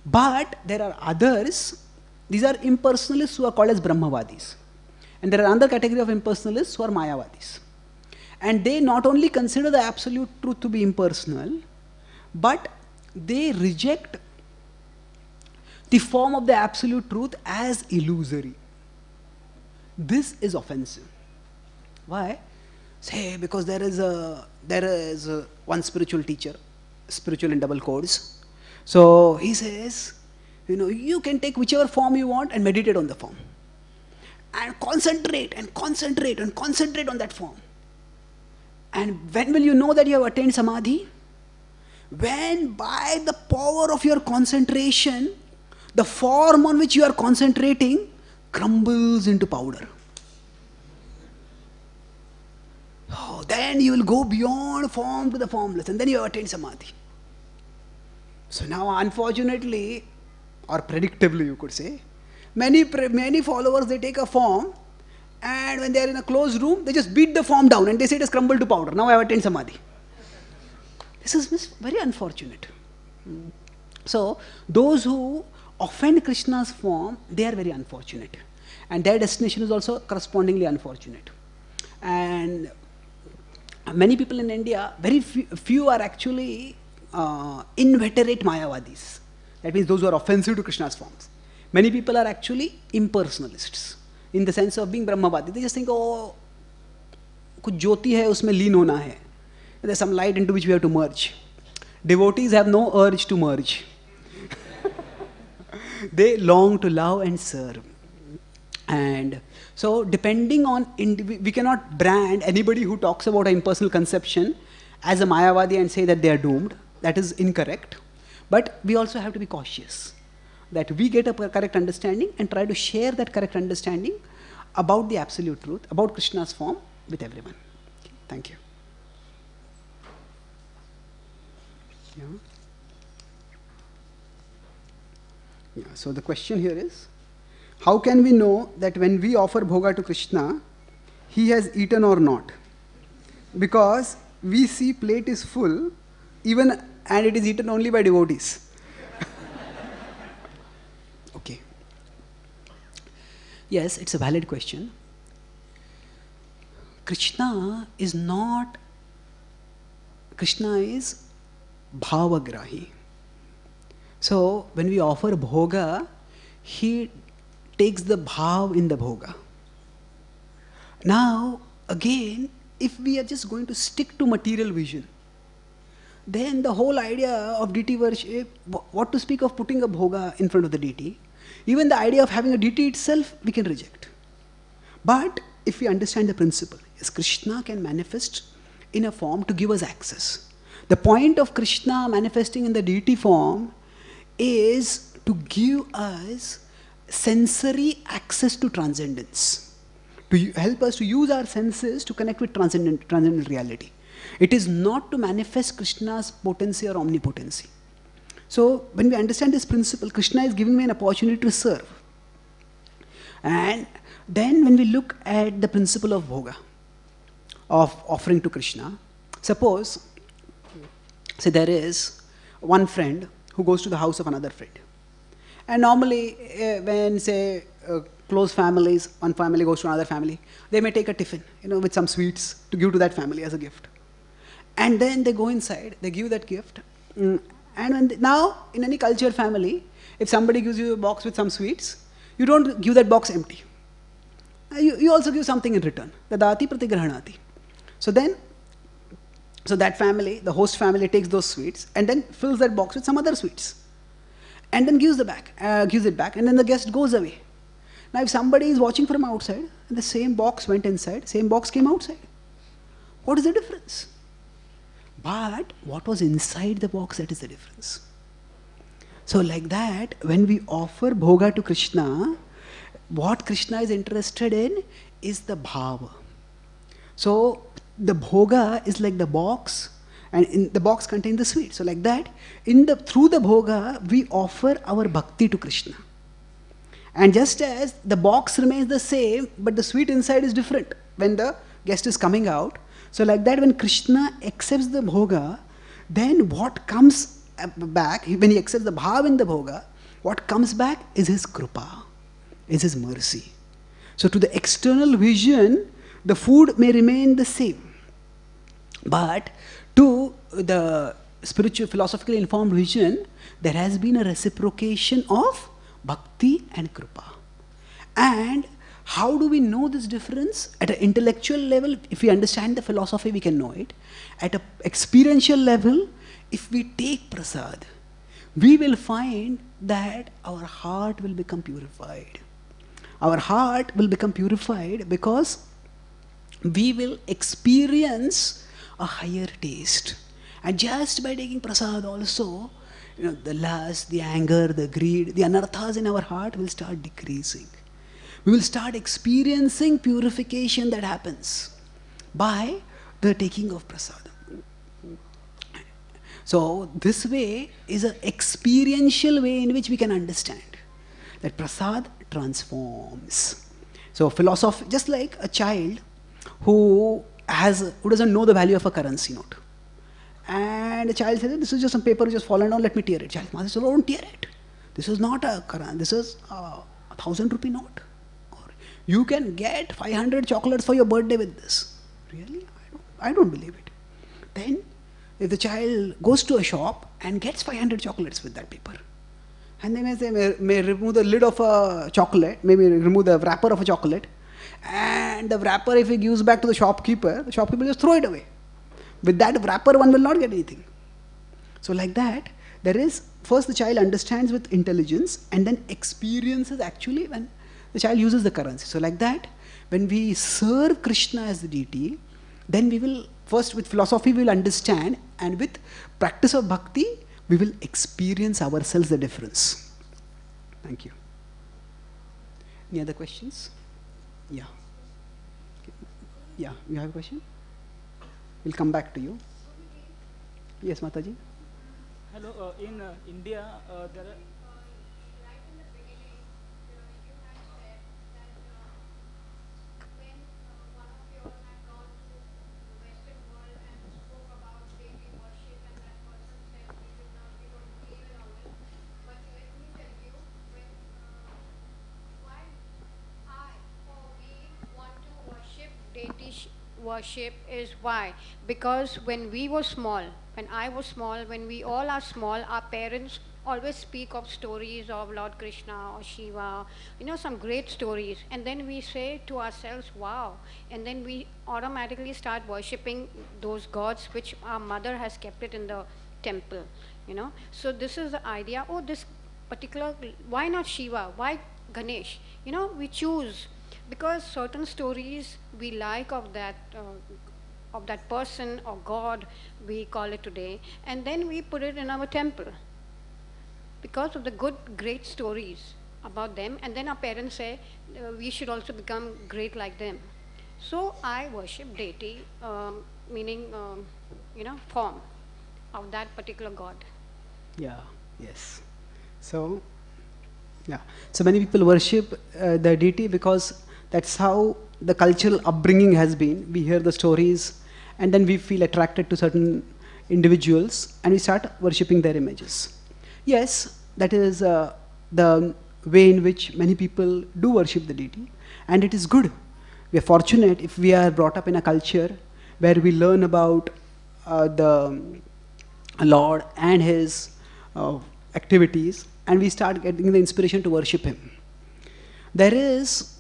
But there are others, these are impersonalists who are called as Brahmavadis. And there are another category of impersonalists who are Mayavadis. And they not only consider the absolute truth to be impersonal, but they reject the form of the absolute truth as illusory. This is offensive. Why? Say, because there is one spiritual teacher, spiritual in double quotes. So he says, you can take whichever form you want and meditate on the form. And concentrate and concentrate and concentrate on that form. And when will you know that you have attained samadhi? When by the power of your concentration, the form on which you are concentrating crumbles into powder. Oh, then you will go beyond form to the formless, and then you have attained samadhi. So now, unfortunately, or predictably you could say, many followers, they take a form, and when they are in a closed room, they just beat the form down and they say it has crumbled to powder. Now I have attained samadhi. This is very unfortunate. So those who offend Krishna's form, they are very unfortunate. And their destination is also correspondingly unfortunate. And many people in India, very few are actually inveterate Mayavadis. That means those who are offensive to Krishna's forms. Many people are actually impersonalists, in the sense of being Brahmavadi. They just think, oh, kuch jyoti hai, usme leen hona hai. There's some light into which we have to merge. Devotees have no urge to merge. They long to love and serve. And so depending on, we cannot brand anybody who talks about an impersonal conception as a Mayavadi and say that they are doomed. That is incorrect. But we also have to be cautious that we get a correct understanding and try to share that correct understanding about the absolute truth, about Krishna's form with everyone. Okay, thank you. Yeah. Yeah, so the question here is, how can we know that when we offer bhoga to Krishna, he has eaten or not? Because we see plate is full, and it is eaten only by devotees. Okay. Yes, it's a valid question. Krishna is bhavagrahi. So when we offer bhoga, he takes the bhav in the bhoga. Now, again, if we are just going to stick to material vision, then the whole idea of deity worship, what to speak of putting a bhoga in front of the deity, even the idea of having a deity itself, we can reject. But if we understand the principle, yes, Krishna can manifest in a form to give us access. The point of Krishna manifesting in the deity form is to give us sensory access to transcendence, to help us to use our senses to connect with transcendental reality. It is not to manifest Krishna's potency or omnipotency. So when we understand this principle, Krishna is giving me an opportunity to serve. And then when we look at the principle of bhoga, of offering to Krishna, suppose, say there is one friend who goes to the house of another friend. And normally when, say, close families, one family goes to another family, they may take a tiffin, with some sweets to give to that family as a gift. And then they go inside, they give that gift. And now, in any cultured family, if somebody gives you a box with some sweets, you don't give that box empty. You also give something in return. Dadati pratigrahanati. So that family, the host family, takes those sweets and then fills that box with some other sweets. And then gives it back, and then the guest goes away. Now, if somebody is watching from outside, and the same box went inside, same box came outside, what is the difference? But what was inside the box, that is the difference. So like that, when we offer bhoga to Krishna, what Krishna is interested in is the bhava. So the bhoga is like the box, and in the box contains the sweet. So like that, through the bhoga, we offer our bhakti to Krishna. And just as the box remains the same, but the sweet inside is different when the guest is coming out, so like that, when Krishna accepts the bhoga, then what comes back, when he accepts the bhav in the bhoga, what comes back is his krupa, is his mercy. So to the external vision, the food may remain the same. But to the spiritual, philosophically informed vision, there has been a reciprocation of bhakti and krupa. And how do we know this difference? At an intellectual level, if we understand the philosophy, we can know it. At an experiential level, if we take prasad, we will find that our heart will become purified. Our heart will become purified because we will experience a higher taste. And just by taking prasad also, the lust, the anger, the greed, the anarthas in our heart will start decreasing. We will start experiencing purification that happens by the taking of prasad. So this way is an experiential way in which we can understand that prasad transforms. So philosophy, just like a child who doesn't know the value of a currency note. And the child says, this is just some paper which has fallen down, let me tear it. Child says, oh, don't tear it. This is not a Quran, this is a 1,000 rupee note. Or you can get 500 chocolates for your birthday with this. Really? I don't believe it. Then, if the child goes to a shop and gets 500 chocolates with that paper, and they may say, may remove the lid of a chocolate, maybe remove the wrapper of a chocolate, and the wrapper, if he gives back to the shopkeeper just throw it away. With that wrapper, one will not get anything. So like that, there is, first the child understands with intelligence and then experiences actually when the child uses the currency. So like that, when we serve Krishna as the deity, then we will, first with philosophy we will understand, and with practice of bhakti, we will experience ourselves the difference. Thank you. Any other questions? Yeah. Yeah, you have a question? We'll come back to you. Yes, Mataji? Hello, in India, there are... Worship is why? Because when we were small, when I was small, when we all are small, our parents always speak of stories of Lord Krishna or Shiva, some great stories. And then we say to ourselves, wow. And then we automatically start worshipping those gods which our mother has kept it in the temple. So this is the idea, oh, this particular, why not Shiva? Why Ganesh? We choose because certain stories we like of that person or God, we call it today, and then we put it in our temple because of the good, great stories about them. And then our parents say we should also become great like them. So I worship deity, meaning form of that particular God. Yeah, yes. So, yeah. So many people worship the deity because that's how the cultural upbringing has been. We hear the stories and then we feel attracted to certain individuals and we start worshipping their images. Yes, that is the way in which many people do worship the deity, and it is good. We are fortunate if we are brought up in a culture where we learn about the Lord and His activities, and we start getting the inspiration to worship Him. There is,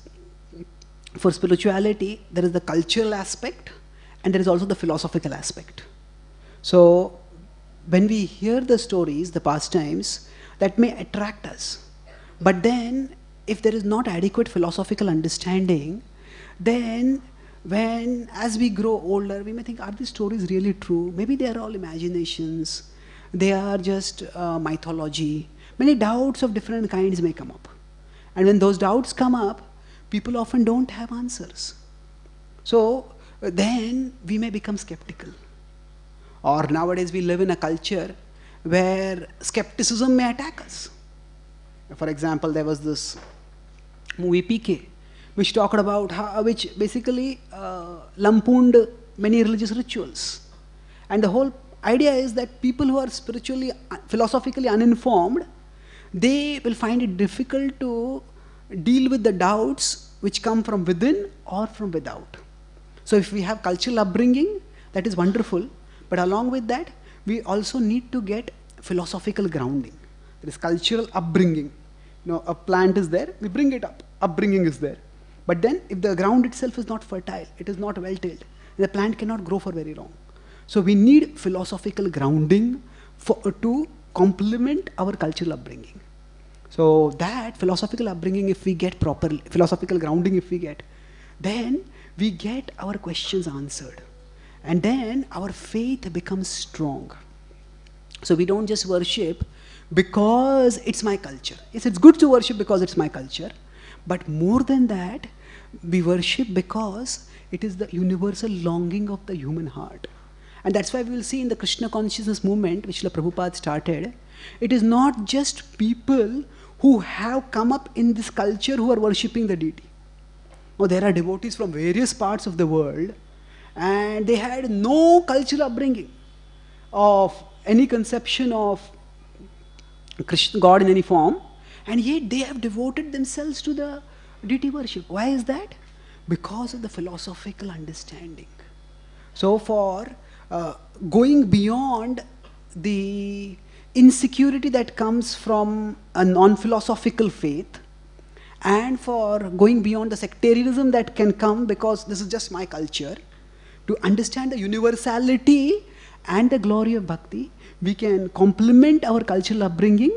for spirituality, there is the cultural aspect and there is also the philosophical aspect. So, when we hear the stories, the pastimes, that may attract us. But then, if there is not adequate philosophical understanding, then as we grow older, we may think, are these stories really true? Maybe they are all imaginations. They are just mythology. Many doubts of different kinds may come up. And when those doubts come up, people often don't have answers. So then we may become skeptical. Or nowadays we live in a culture where skepticism may attack us. For example, there was this movie PK, which talked about which basically lampooned many religious rituals. And the whole idea is that people who are spiritually, philosophically uninformed, they will find it difficult to deal with the doubts which come from within or from without. So if we have cultural upbringing, that is wonderful. But along with that, we also need to get philosophical grounding. There is cultural upbringing. A plant is there, we bring it up. Upbringing is there. But then, if the ground itself is not fertile, it is not well-tilled, the plant cannot grow for very long. So we need philosophical grounding to complement our cultural upbringing. So that philosophical upbringing, if we get properly, philosophical grounding if we get, then we get our questions answered. And then our faith becomes strong. So we don't just worship because it's my culture. Yes, it's good to worship because it's my culture. But more than that, we worship because it is the universal longing of the human heart. And that's why we will see in the Krishna Consciousness movement, which Srila Prabhupada started, it is not just people who have come up in this culture who are worshipping the deity. Now, there are devotees from various parts of the world, and they had no cultural upbringing of any conception of Krishna, God in any form, and yet they have devoted themselves to the deity worship. Why is that? Because of the philosophical understanding. So for going beyond the insecurity that comes from a non-philosophical faith, and for going beyond the sectarianism that can come because this is just my culture, to understand the universality and the glory of bhakti, we can complement our cultural upbringing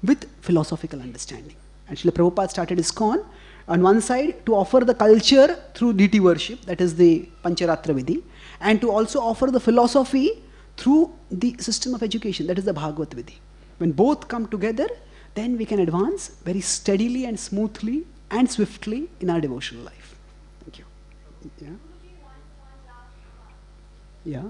with philosophical understanding. And Srila Prabhupada started ISKCON on one side to offer the culture through deity worship, that is the Pancharatra Vidhi, and to also offer the philosophy through the system of education, that is the Bhagavad Vidhi. When both come together, then we can advance very steadily and smoothly and swiftly in our devotional life. Thank you. Yeah? Yeah?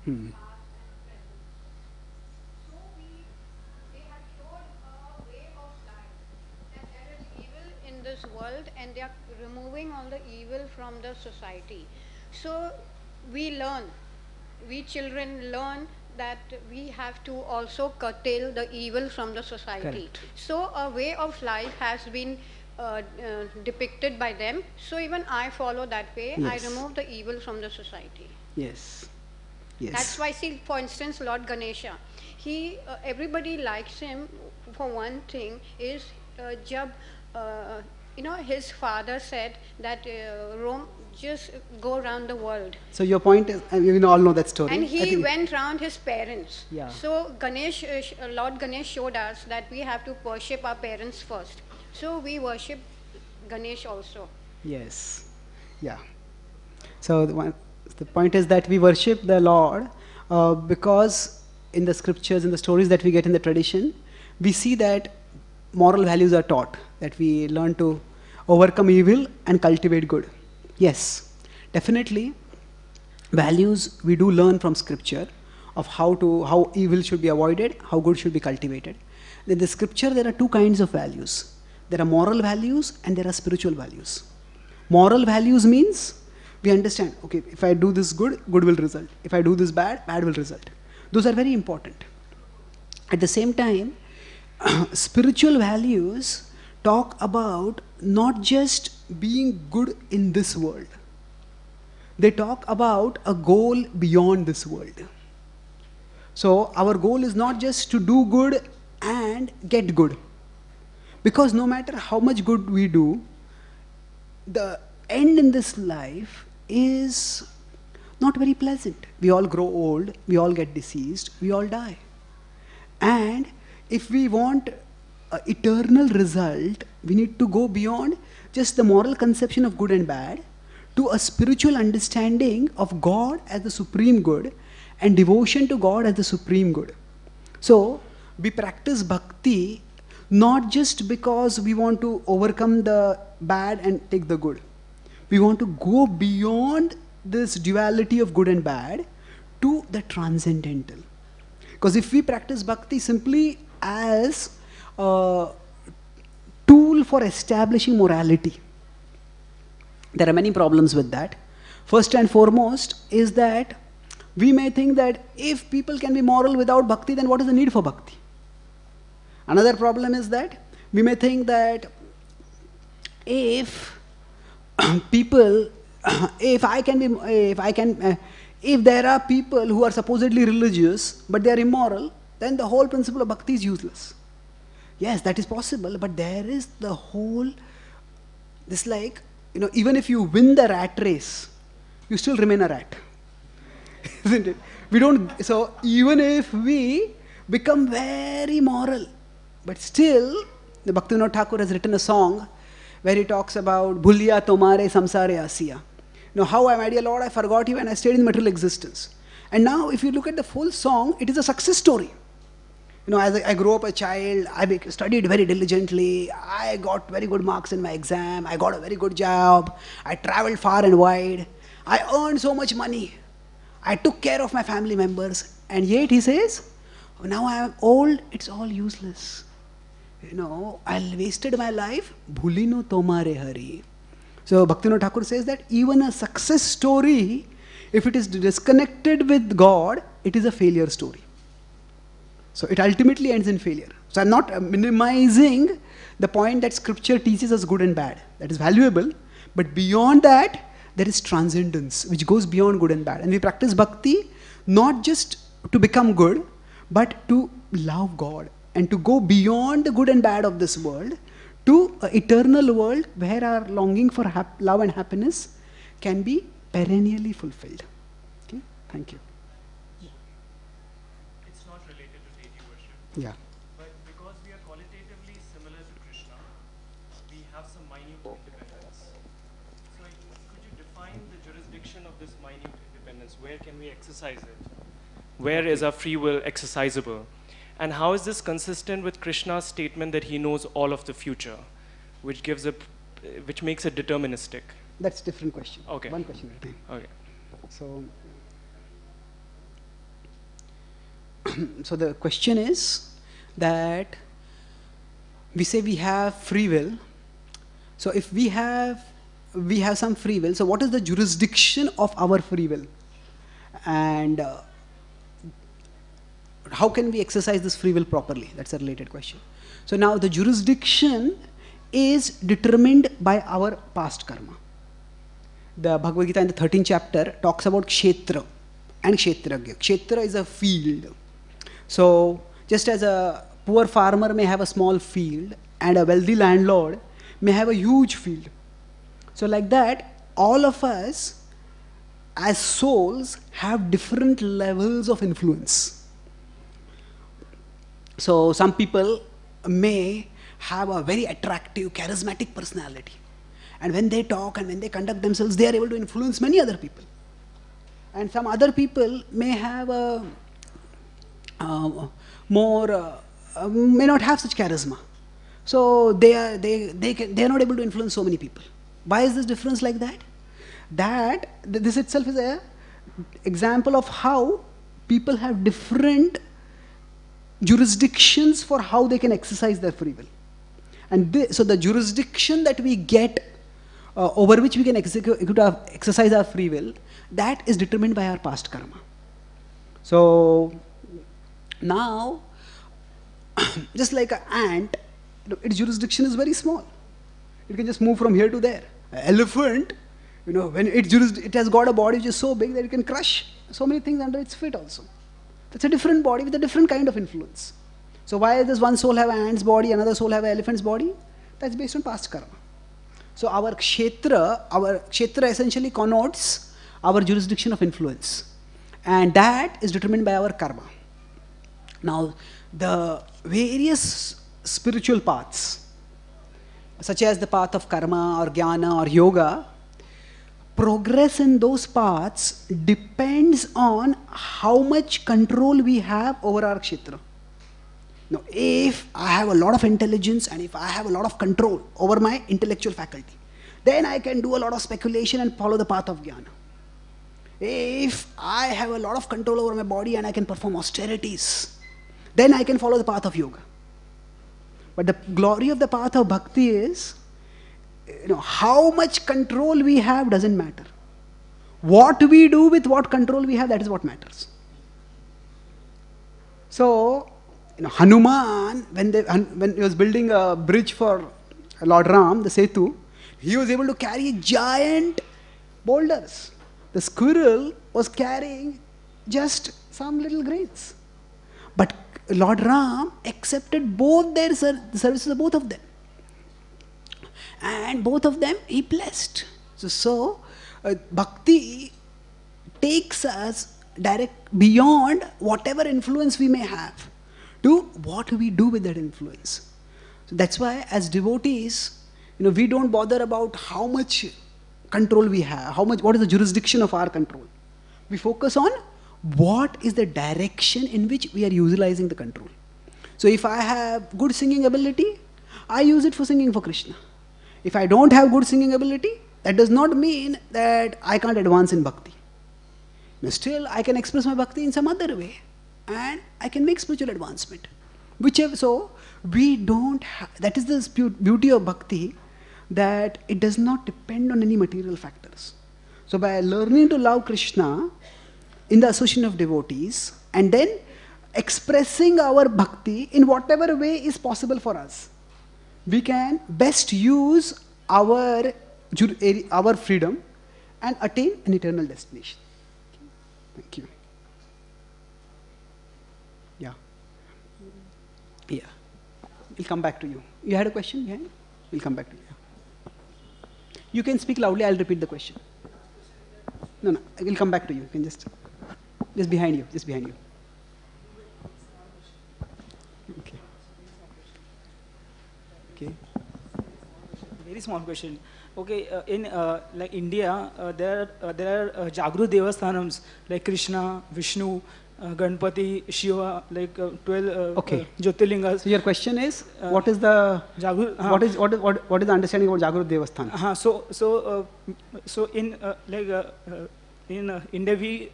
Hmm. In this world, and they are removing all the evil from the society. So we children learn that we have to also curtail the evil from the society. Correct. So a way of life has been depicted by them. So even I follow that way. Yes. I remove the evil from the society. Yes. Yes. That's why, see, for instance, Lord Ganesha, he, everybody likes him for one thing, is jab, his father said that Rome, just go around the world. So your point is, and we all know that story. And I he think- went round his parents. Yeah. So Ganesh, Lord Ganesh showed us that we have to worship our parents first. So we worship Ganesh also. Yes. Yeah. So the point is that we worship the Lord because in the scriptures, in the stories that we get in the tradition, we see that moral values are taught, that we learn to overcome evil and cultivate good. Yes, definitely values we do learn from scripture of how evil should be avoided, how good should be cultivated. In the scripture there are two kinds of values. There are moral values and there are spiritual values. Moral values means we understand, okay, if I do this good, good will result. If I do this bad, bad will result. Those are very important. At the same time, spiritual values talk about not just being good in this world. They talk about a goal beyond this world. So our goal is not just to do good and get good. Because no matter how much good we do, the end in this life is not very pleasant. We all grow old, we all get deceased, we all die. And if we want an eternal result, we need to go beyond just the moral conception of good and bad to a spiritual understanding of God as the supreme good and devotion to God as the supreme good. So we practice bhakti not just because we want to overcome the bad and take the good. We want to go beyond this duality of good and bad to the transcendental. Because if we practice bhakti simply as a tool for establishing morality, there are many problems with that. First and foremost is that we may think that if people can be moral without bhakti, then what is the need for bhakti? Another problem is that we may think that if people, if there are people who are supposedly religious but they are immoral, then the whole principle of bhakti is useless. Yes, that is possible, but there is the whole, this like, even if you win the rat race, you still remain a rat. Isn't it? We don't, so even if we become very moral, but still, the Bhaktivinoda Thakur has written a song where he talks about Bhulya tomare samsare asiya. How my dear Lord, I forgot you and I stayed in material existence. And now if you look at the full song, it is a success story. As I grew up a child, I studied very diligently, I got very good marks in my exam, I got a very good job, I traveled far and wide, I earned so much money, I took care of my family members, and yet he says, now I am old, it's all useless. I wasted my life, bhulino tomare hari. So Bhaktivinoda Thakur says that even a success story, if it is disconnected with God, it is a failure story. So it ultimately ends in failure. So I'm not minimizing the point that scripture teaches us good and bad. That is valuable. But beyond that, there is transcendence, which goes beyond good and bad. And we practice bhakti not just to become good, but to love God and to go beyond the good and bad of this world to an eternal world where our longing for love and happiness can be perennially fulfilled. Okay? Thank you. It's not related to deity worship. Yeah. But because we are qualitatively similar to Krishna, we have some minute independence. So could you define the jurisdiction of this minute independence? Where can we exercise it? Where is our free will exercisable? And how is this consistent with Krishna's statement that he knows all of the future, which makes it deterministic? That's a different question. Okay. One question at a time. Okay. So the question is that we say we have free will. So if we have some free will, so what is the jurisdiction of our free will? And how can we exercise this free will properly? That's a related question. So now the jurisdiction is determined by our past karma. The Bhagavad Gita in the 13th chapter talks about kshetra and kshetragya. Kshetra is a field. So just as a poor farmer may have a small field and a wealthy landlord may have a huge field. So like that, all of us as souls have different levels of influence. So some people may have a very attractive, charismatic personality. And when they talk and when they conduct themselves, they are able to influence many other people. And some other people may have a may not have such charisma. So they are not able to influence so many people. Why is this difference like that? This itself is an example of how people have different jurisdictions for how they can exercise their free will. And so the jurisdiction that we get over which we can exercise our free will, that is determined by our past karma. So now, just like an ant, its jurisdiction is very small. It can just move from here to there. An elephant, when it has got a body which is so big that it can crush so many things under its feet also. That's a different body with a different kind of influence. So why does one soul have an ant's body, another soul have an elephant's body? That's based on past karma. So our kshetra essentially connotes our jurisdiction of influence. And that is determined by our karma. Now, the various spiritual paths, such as the path of karma or jnana or yoga, progress in those paths depends on how much control we have over our kshetra. Now, if I have a lot of intelligence and if I have a lot of control over my intellectual faculty, then I can do a lot of speculation and follow the path of jnana. If I have a lot of control over my body and I can perform austerities, then I can follow the path of yoga. But the glory of the path of bhakti is, how much control we have doesn't matter. What we do with what control we have, that is what matters. So, Hanuman, when he was building a bridge for Lord Ram, the Setu, he was able to carry giant boulders. The squirrel was carrying just some little grains. But Lord Ram accepted both the services of both of them. And both of them he blessed. So bhakti takes us direct beyond whatever influence we may have to what we do with that influence. So that's why as devotees, we don't bother about how much control we have, what is the jurisdiction of our control. We focus on what is the direction in which we are utilizing the control. So if I have good singing ability, I use it for singing for Krishna. If I don't have good singing ability, that does not mean that I can't advance in bhakti. Still, I can express my bhakti in some other way and I can make spiritual advancement. So, that is the beauty of bhakti, that it does not depend on any material factors. So by learning to love Krishna in the association of devotees and then expressing our bhakti in whatever way is possible for us, we can best use our freedom and attain an eternal destination. Thank you. Yeah. We'll come back to you. You had a question behind? We'll come back to you. You can speak loudly, I'll repeat the question. No, I will come back to you. You can just behind you, Okay. Very small question. Okay, in like India, there are Jagrut Devasthanams like Krishna, Vishnu, Ganpati, Shiva, like 12 Jyotirlingas. So your question is, what is the Jagrut? What is the understanding about Jagrut Devasthan? So in in India we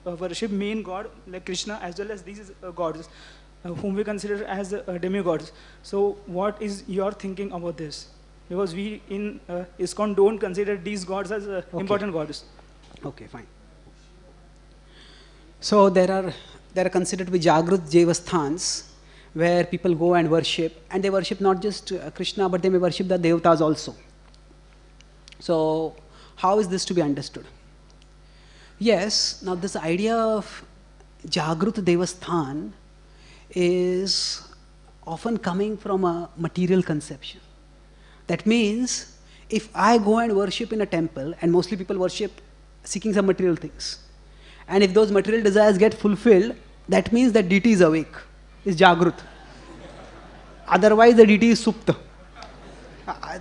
worship main God like Krishna as well as these gods whom we consider as demigods. So what is your thinking about this? Because we in ISKCON don't consider these gods as important gods. Okay, fine. So there are there are considered to be Jagrut Devasthans, where people go and worship, and they worship not just Krishna, but they may worship the devatas also. So, how is this to be understood? Yes, now this idea of Jagrut Devasthan is often coming from a material conception. That means, if I go and worship in a temple, and mostly people worship seeking some material things, and if those material desires get fulfilled, that means that deity is awake, is Jagrut. Otherwise, the deity is Supta.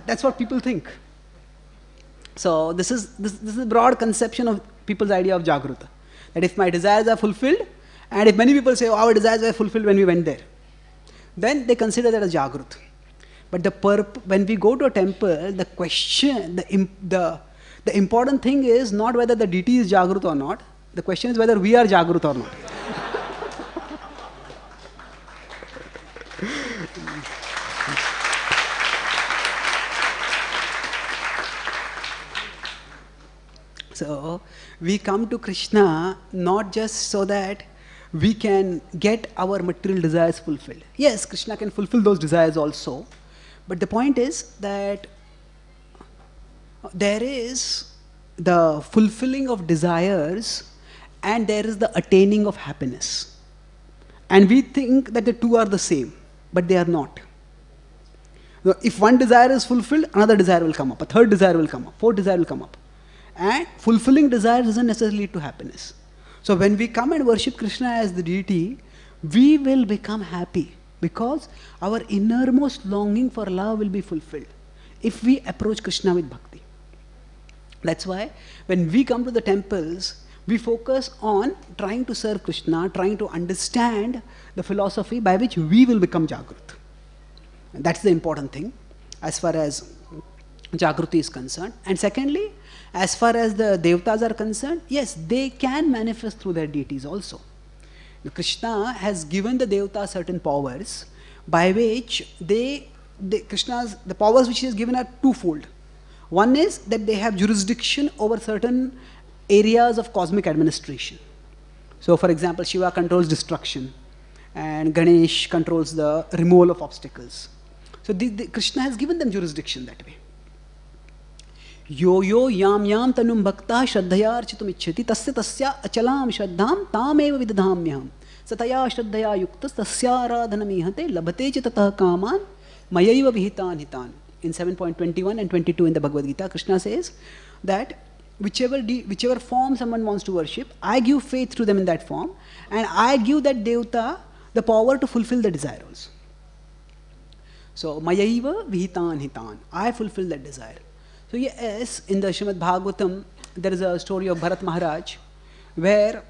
That's what people think. So this is a broad conception of people's idea of Jagruta. That if my desires are fulfilled, and if many people say, oh, our desires were fulfilled when we went there, then they consider that as Jagrut. But when we go to a temple, the question, the important thing is not whether the deity is Jagrut or not. The question is whether we are Jagrut or not. So, we come to Krishna not just so that we can get our material desires fulfilled. Yes, Krishna can fulfill those desires also. But the point is that there is the fulfilling of desires and there is the attaining of happiness. And we think that the two are the same, but they are not. If one desire is fulfilled, another desire will come up, a third desire will come up, fourth desire will come up. And fulfilling desires doesn't necessarily lead to happiness. So when we come and worship Krishna as the deity, we will become happy because our innermost longing for love will be fulfilled if we approach Krishna with bhakti. That's why when we come to the temples, we focus on trying to serve Krishna, trying to understand the philosophy by which we will become Jagrut. And that's the important thing as far as Jagruti is concerned. And secondly, as far as the devatas are concerned, yes, they can manifest through their deities also. Krishna has given the devatas certain powers by which the powers which he has given are twofold. One is that they have jurisdiction over certain areas of cosmic administration. So for example, Shiva controls destruction and Ganesh controls the removal of obstacles. So Krishna has given them jurisdiction that way. Yo yo yam yam tanum bhakta shraddhaya architum icchati tasya tasya achalam shraddham tameva vidadhamyaham sataya shraddhaya yuktas tasya aradhanamihate labhate cha tatah kaman mayaiva vihitan hitan. In 7.21 and 22 in the Bhagavad Gita, Krishna says that whichever form someone wants to worship, I give faith to them in that form and I give that devata the power to fulfill the desire also. So mayaiva vihitan hitan, I fulfill that desire. So yes, in the Srimad Bhagavatam, there is a story of Bharat Maharaj, where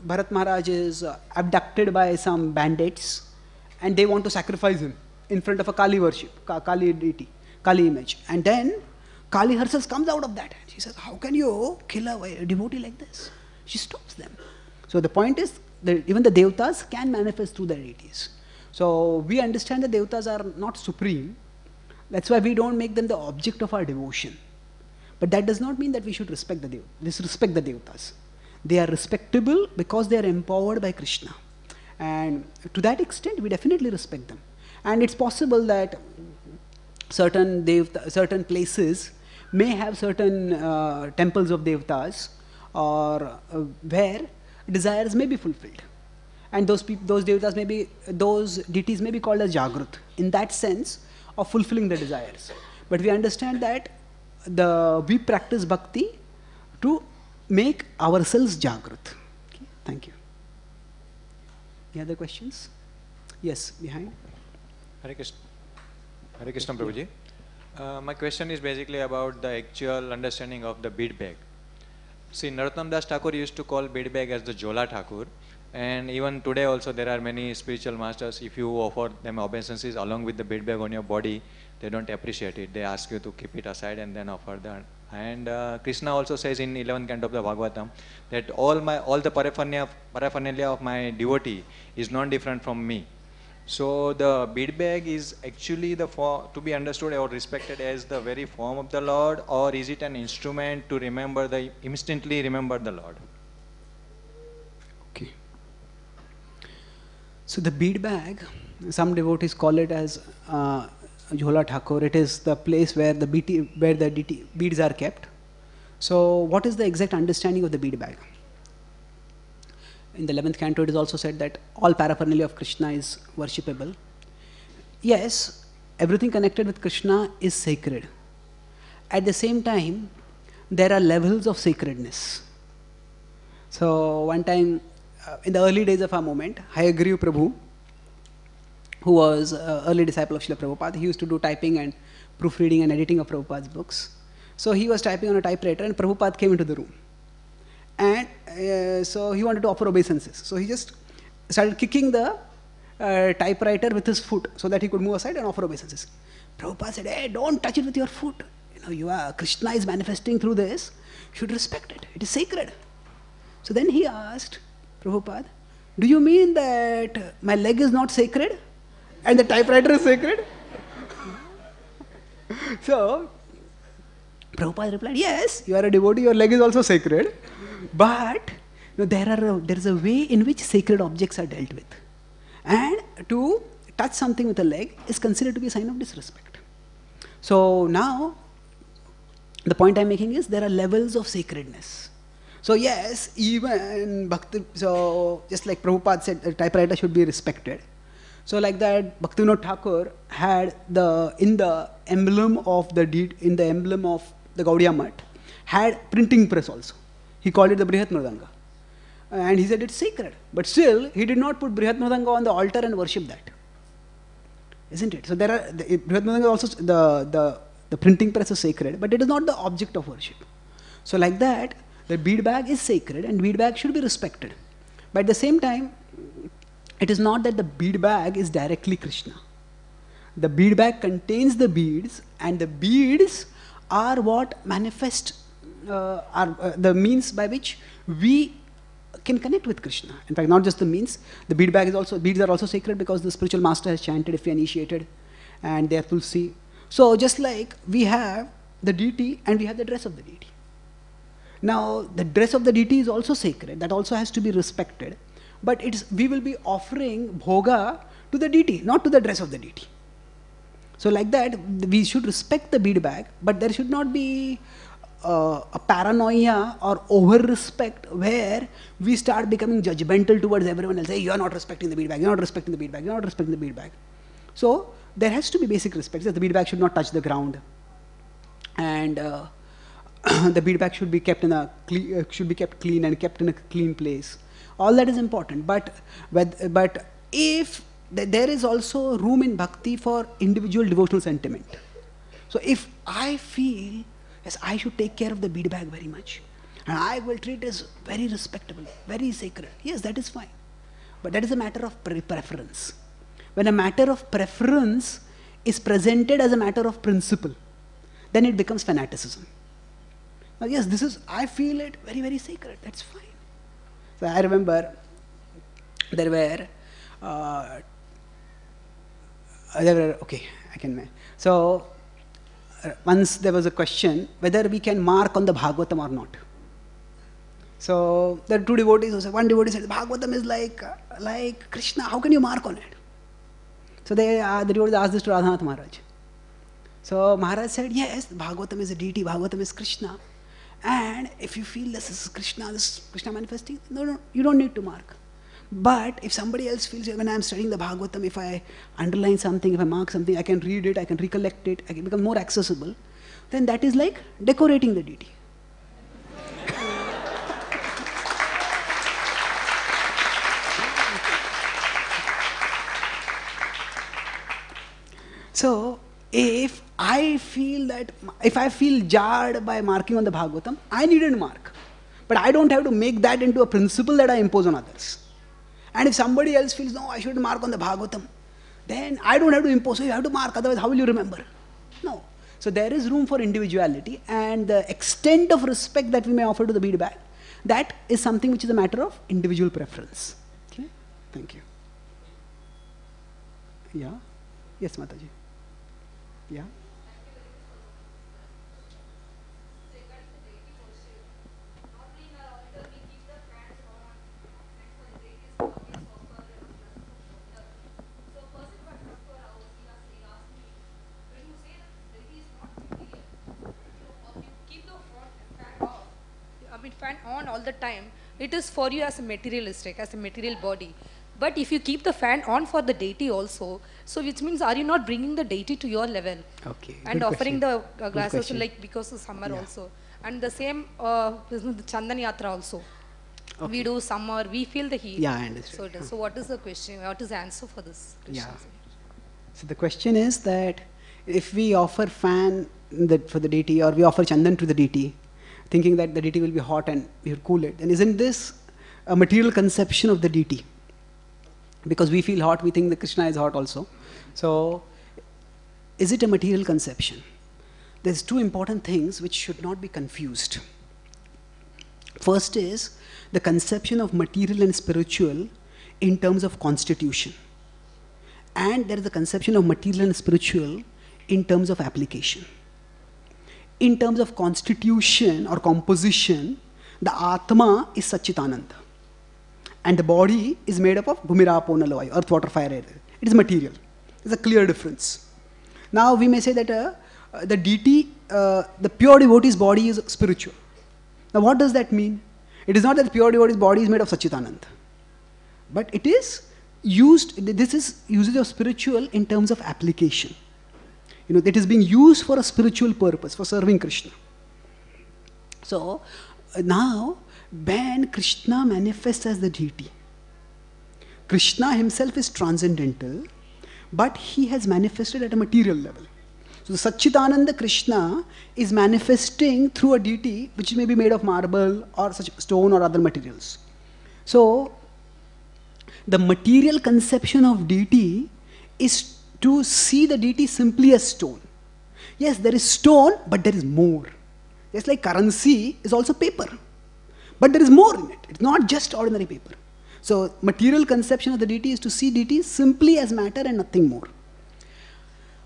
Bharat Maharaj is abducted by some bandits, and they want to sacrifice him in front of a Kali worship, Kali deity, Kali image. And then Kali herself comes out of that. She says, how can you kill a devotee like this? She stops them. So the point is that even the devatas can manifest through their deities. So we understand that devatas are not supreme. That's why we don't make them the object of our devotion. But that does not mean that we should disrespect the devatas. They are respectable because they are empowered by Krishna. And to that extent, we definitely respect them. And it's possible that certain places may have certain temples of devatas or where desires may be fulfilled. And those deities may be called as Jagrut in that sense of fulfilling the desires. But we understand that we practice bhakti to make ourselves Jagrut. Okay, thank you. Any other questions? Yes, behind. Hare Krishna. Hare Krishna, Prabhuji. My question is basically about the actual understanding of the bead bag. See, Narottam Das Thakur used to call bead bag as the Jola Thakur. And even today also there are many spiritual masters, if you offer them obeisances along with the bead bag on your body, they don't appreciate it. They ask you to keep it aside and then offer that. And Krishna also says in 11th canto of the Bhagavatam that all the paraphernalia of my devotee is not different from me. So the bead bag is actually to be understood or respected as the very form of the Lord, or is it an instrument to instantly remember the Lord? Okay. So the bead bag, some devotees call it as Jhola Thakur. It is the place where the beads are kept. So what is the exact understanding of the bead bag? In the 11th canto, it is also said that all paraphernalia of Krishna is worshipable. Yes, everything connected with Krishna is sacred. At the same time, there are levels of sacredness. So one time, in the early days of our movement, Hayagriva Prabhu, who was an early disciple of Srila Prabhupada, he used to do typing and proofreading and editing of Prabhupada's books. So he was typing on a typewriter and Prabhupada came into the room. And so he wanted to offer obeisances. So he just started kicking the typewriter with his foot so that he could move aside and offer obeisances. Prabhupada said, hey, don't touch it with your foot. Krishna is manifesting through this. You should respect it. It is sacred. So then he asked Prabhupada, do you mean that my leg is not sacred and the typewriter is sacred? So Prabhupada replied, yes, you are a devotee, your leg is also sacred. But there is a way in which sacred objects are dealt with. And to touch something with a leg is considered to be a sign of disrespect. So now, the point I'm making is there are levels of sacredness. So yes, even Bhakti, so just like Prabhupada said, the typewriter should be respected. So like that, Bhaktivinoda Thakur had in the emblem of the Gaudiya Math, had printing press also. He called it the Brihat Mridanga. And he said it's sacred. But still, he did not put Brihat Mridanga on the altar and worship that. Isn't it? So there are, Brihat Mridanga also, the printing press is sacred, but it is not the object of worship. So like that, the bead bag is sacred and bead bag should be respected. But at the same time, it is not that the bead bag is directly Krishna. The bead bag contains the beads and the beads are what manifest, the means by which we can connect with Krishna. In fact, not just the means, the beads are also sacred because the spiritual master has chanted if we are initiated and they are tulsi. So just like we have the deity and we have the dress of the deity. Now, the dress of the deity is also sacred. That also has to be respected. But we will be offering bhoga to the deity, not to the dress of the deity. So like that, we should respect the bead bag, but there should not be a paranoia or over-respect where we start becoming judgmental towards everyone else. Hey, you are not respecting the bead bag, you are not respecting the bead bag, you are not respecting the bead bag. So there has to be basic respect. The bead bag should not touch the ground. And the bead bag should be kept clean and kept in a clean place. All that is important. But if there is also room in bhakti for individual devotional sentiment. So if I feel, yes, I should take care of the bead bag very much, and I will treat it as very respectable, very sacred. Yes, that is fine. But that is a matter of preference. When a matter of preference is presented as a matter of principle, then it becomes fanaticism. Now, yes, I feel it very, very sacred. That's fine. So I remember there were, So once there was a question whether we can mark on the Bhagavatam or not. So there are two devotees who said, one devotee said, Bhagavatam is like Krishna, how can you mark on it? So the devotees asked this to Radhanath Maharaj. So Maharaj said, yes, Bhagavatam is a deity, Bhagavatam is Krishna. And if you feel this is Krishna manifesting, no, you don't need to mark. But if somebody else feels, when I am studying the Bhagavatam, if I underline something, if I mark something, I can read it, I can recollect it, I can become more accessible, then that is like decorating the deity. So, if I feel jarred by marking on the Bhagavatam, I needn't mark. But I don't have to make that into a principle that I impose on others. And if somebody else feels, no, I shouldn't mark on the Bhagavatam, then I don't have to impose, so you have to mark, otherwise how will you remember? No. So there is room for individuality, and the extent of respect that we may offer to the bead bag, that is something which is a matter of individual preference. Okay? Thank you. Yeah? Yes, Mataji. Yeah? fan on all the time, it is for you as a materialistic, as a material body. But if you keep the fan on for the deity also, so which means are you not bringing the deity to your level? Okay. And good offering question. the glasses question. like because of summer Yeah. also. And the same, the Chandan Yatra also. Okay. We do summer, we feel the heat. Yeah, I understand. So what is the question? What is the answer for this? Yeah. Krishna? So the question is that if we offer fan for the deity, or we offer chandan to the deity, thinking that the deity will be hot and we will cool it, then isn't this a material conception of the deity? Because we feel hot, we think that Krishna is hot also. So is it a material conception? There's two important things which should not be confused. First is the conception of material and spiritual in terms of constitution. And there is a conception of material and spiritual in terms of application. In terms of constitution or composition, the Atma is Satchitananda. And the body is made up of Bhumira, Apo, Nala, Vayu, earth, water, fire, air. It is material. There's a clear difference. Now we may say that the deity, the pure devotee's body is spiritual. Now what does that mean? It is not that the pure devotee's body is made of Satchitananda. But it is used, this is usage of spiritual in terms of application. You know, it is being used for a spiritual purpose, for serving Krishna. So now, when Krishna manifests as the deity, Krishna himself is transcendental, but he has manifested at a material level. So the Satchitananda Krishna is manifesting through a deity which may be made of marble or such stone or other materials. So the material conception of deity is to see the deity simply as stone. Yes, there is stone, but there is more. Just like currency is also paper, but there is more in it. It's not just ordinary paper. So material conception of the deity is to see deity simply as matter and nothing more.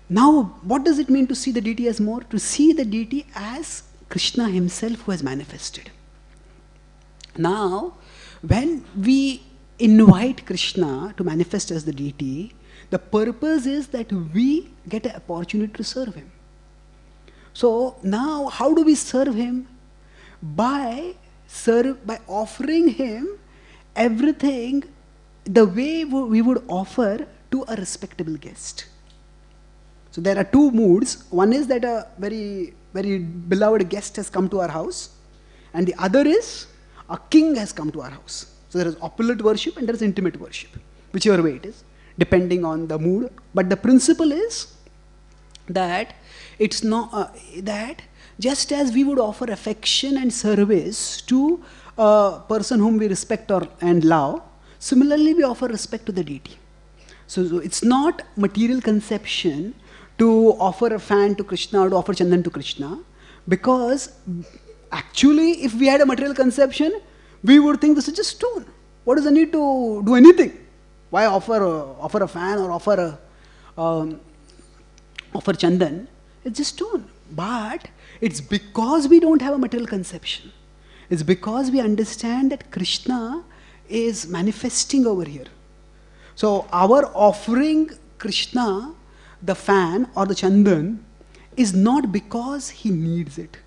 Now, what does it mean to see the deity as more? To see the deity as Krishna himself who has manifested. Now, when we invite Krishna to manifest as the deity, the purpose is that we get an opportunity to serve him. So now, how do we serve him? By offering him everything the way we would offer to a respectable guest. So there are two moods. One is that a very, very beloved guest has come to our house, and the other is a king has come to our house. So there is opulent worship and there is intimate worship, whichever way it is, depending on the mood. But the principle is that it's not that just as we would offer affection and service to a person whom we respect and love, similarly we offer respect to the deity. So it's not material conception to offer a fan to Krishna or to offer chandan to Krishna, because actually if we had a material conception, we would think this is just stone. What is the need to do anything? Why offer a fan or offer chandan? It's just stone. But it's because we don't have a material conception. It's because we understand that Krishna is manifesting over here. So our offering Krishna the fan or the chandan is not because he needs it,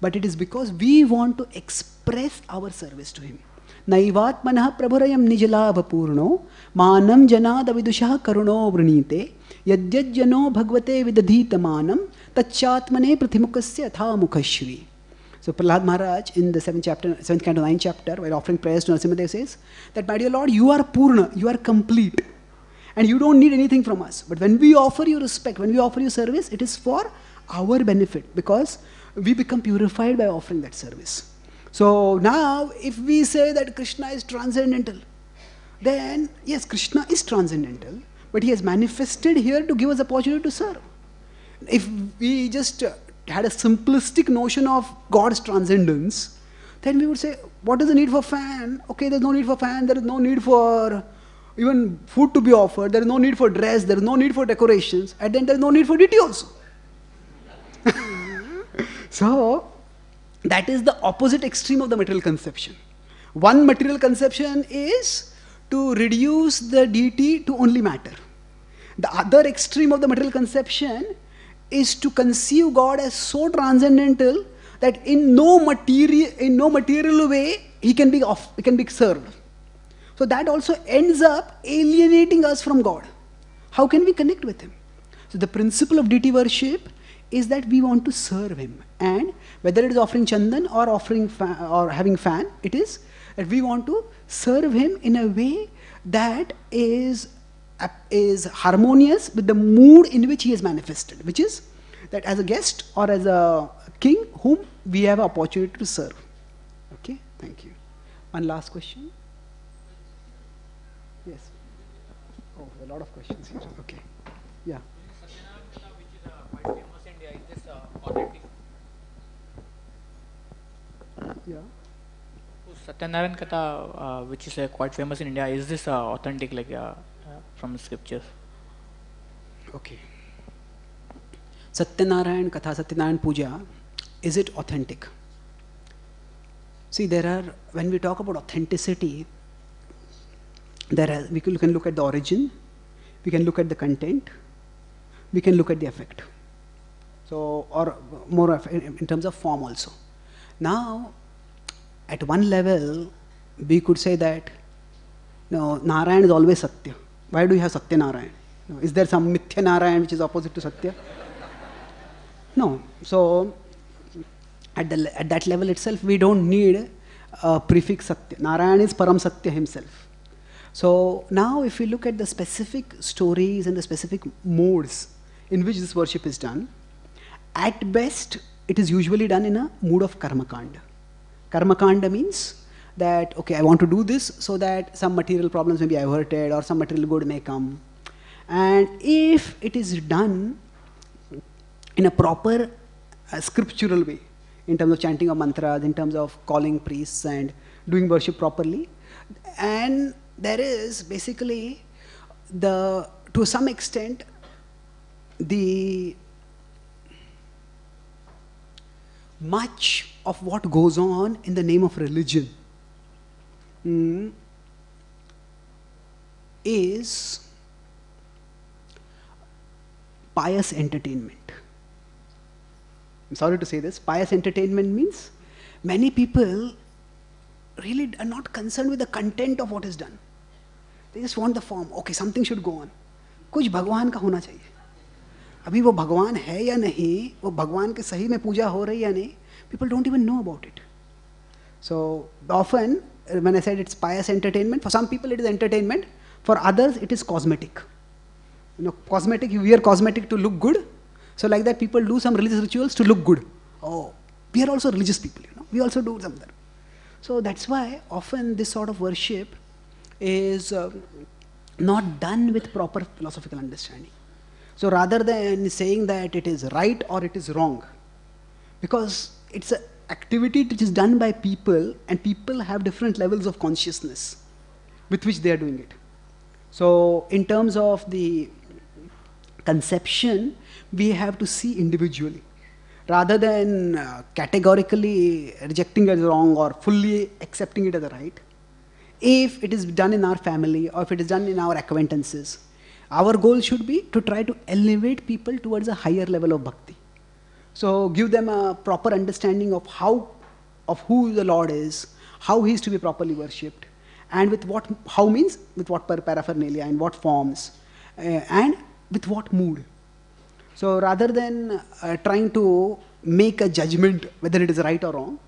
but it is because we want to express our service to him. Naivatmanah prabhurayam nijalabha purno manam janada vidusha karuno vrinite yadyajjano bhagvate vidadhita manam tachatmane prathimukasya atha mukhashri. So Prahlad Maharaj in the 7th canto 9th chapter, while offering prayers to Narasimhadev, says that, my dear Lord, you are purna, you are complete, and you don't need anything from us. But when we offer you respect, when we offer you service, it is for our benefit, because we become purified by offering that service. So now, if we say that Krishna is transcendental, then yes, Krishna is transcendental, but he has manifested here to give us the opportunity to serve. If we just had a simplistic notion of God's transcendence, then we would say, what is the need for fan? Okay, there's no need for fan, there is no need for even food to be offered, there is no need for dress, there is no need for decorations, and then there is no need for deity also. So, that is the opposite extreme of the material conception. One material conception is to reduce the deity to only matter. The other extreme of the material conception is to conceive God as so transcendental that in no material way he can be served. So that also ends up alienating us from God. How can we connect with him? So the principle of deity worship is that we want to serve him, and whether it is offering chandan or offering or having fan, it is that we want to serve him in a way that is harmonious with the mood in which he is manifested, which is that as a guest or as a king whom we have an opportunity to serve. Okay, thank you. One last question. Yes. Oh, a lot of questions here. Okay. Yeah. Quite famous in India, is this authentic? Yeah. Satyanarayan Katha, which is quite famous in India, is this authentic, like from the scriptures? Okay. Satyanarayan Katha, Satyanarayan Puja, is it authentic? See, when we talk about authenticity, we can look at the origin, we can look at the content, we can look at the effect. So, or more in terms of form also. Now, at one level, we could say that, Narayan is always Satya. Why do you have Satya Narayan? Is there some Mithya Narayan which is opposite to Satya? No. So, at that level itself, we don't need a prefix Satya. Narayan is Param Satya himself. So, now if we look at the specific stories and the specific modes in which this worship is done, at best, it is usually done in a mood of karma kanda. Karma kanda means that, okay, I want to do this so that some material problems may be averted or some material good may come. And if it is done in a proper scriptural way, in terms of chanting of mantras, in terms of calling priests and doing worship properly, and there is basically to some extent, much of what goes on in the name of religion is pious entertainment. I'm sorry to say this. Pious entertainment means many people really are not concerned with the content of what is done. They just want the form. Okay, something should go on. कुछ भगवान का होना चाहिए. अभी वो भगवान है या नहीं, वो भगवान के सही में पूजा हो रही है या नहीं, people don't even know about it. So often, when I said it's pious entertainment, for some people it is entertainment, for others it is cosmetic. Cosmetic, you wear cosmetic to look good. So like that, people do some religious rituals to look good. Oh, we are also religious people, we also do something. So that's why often this sort of worship is not done with proper philosophical understanding. So rather than saying that it is right or it is wrong, because it's an activity which is done by people, and people have different levels of consciousness with which they are doing it. So in terms of the conception, we have to see individually, rather than categorically rejecting it as wrong or fully accepting it as a right. If it is done in our family or if it is done in our acquaintances, our goal should be to try to elevate people towards a higher level of bhakti. So give them a proper understanding of who the Lord is, how he is to be properly worshipped, and with what paraphernalia, in what forms, and with what mood. So rather than trying to make a judgment whether it is right or wrong,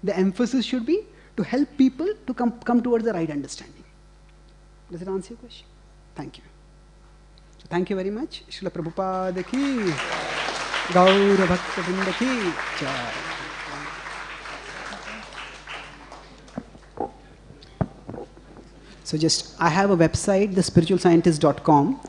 the emphasis should be to help people to come towards the right understanding. Does it answer your question? Thank you. So thank you very much. Srila Prabhupada ki, Gaura Bhaktivedanta ki jai. So I have a website, thespiritualscientist.com.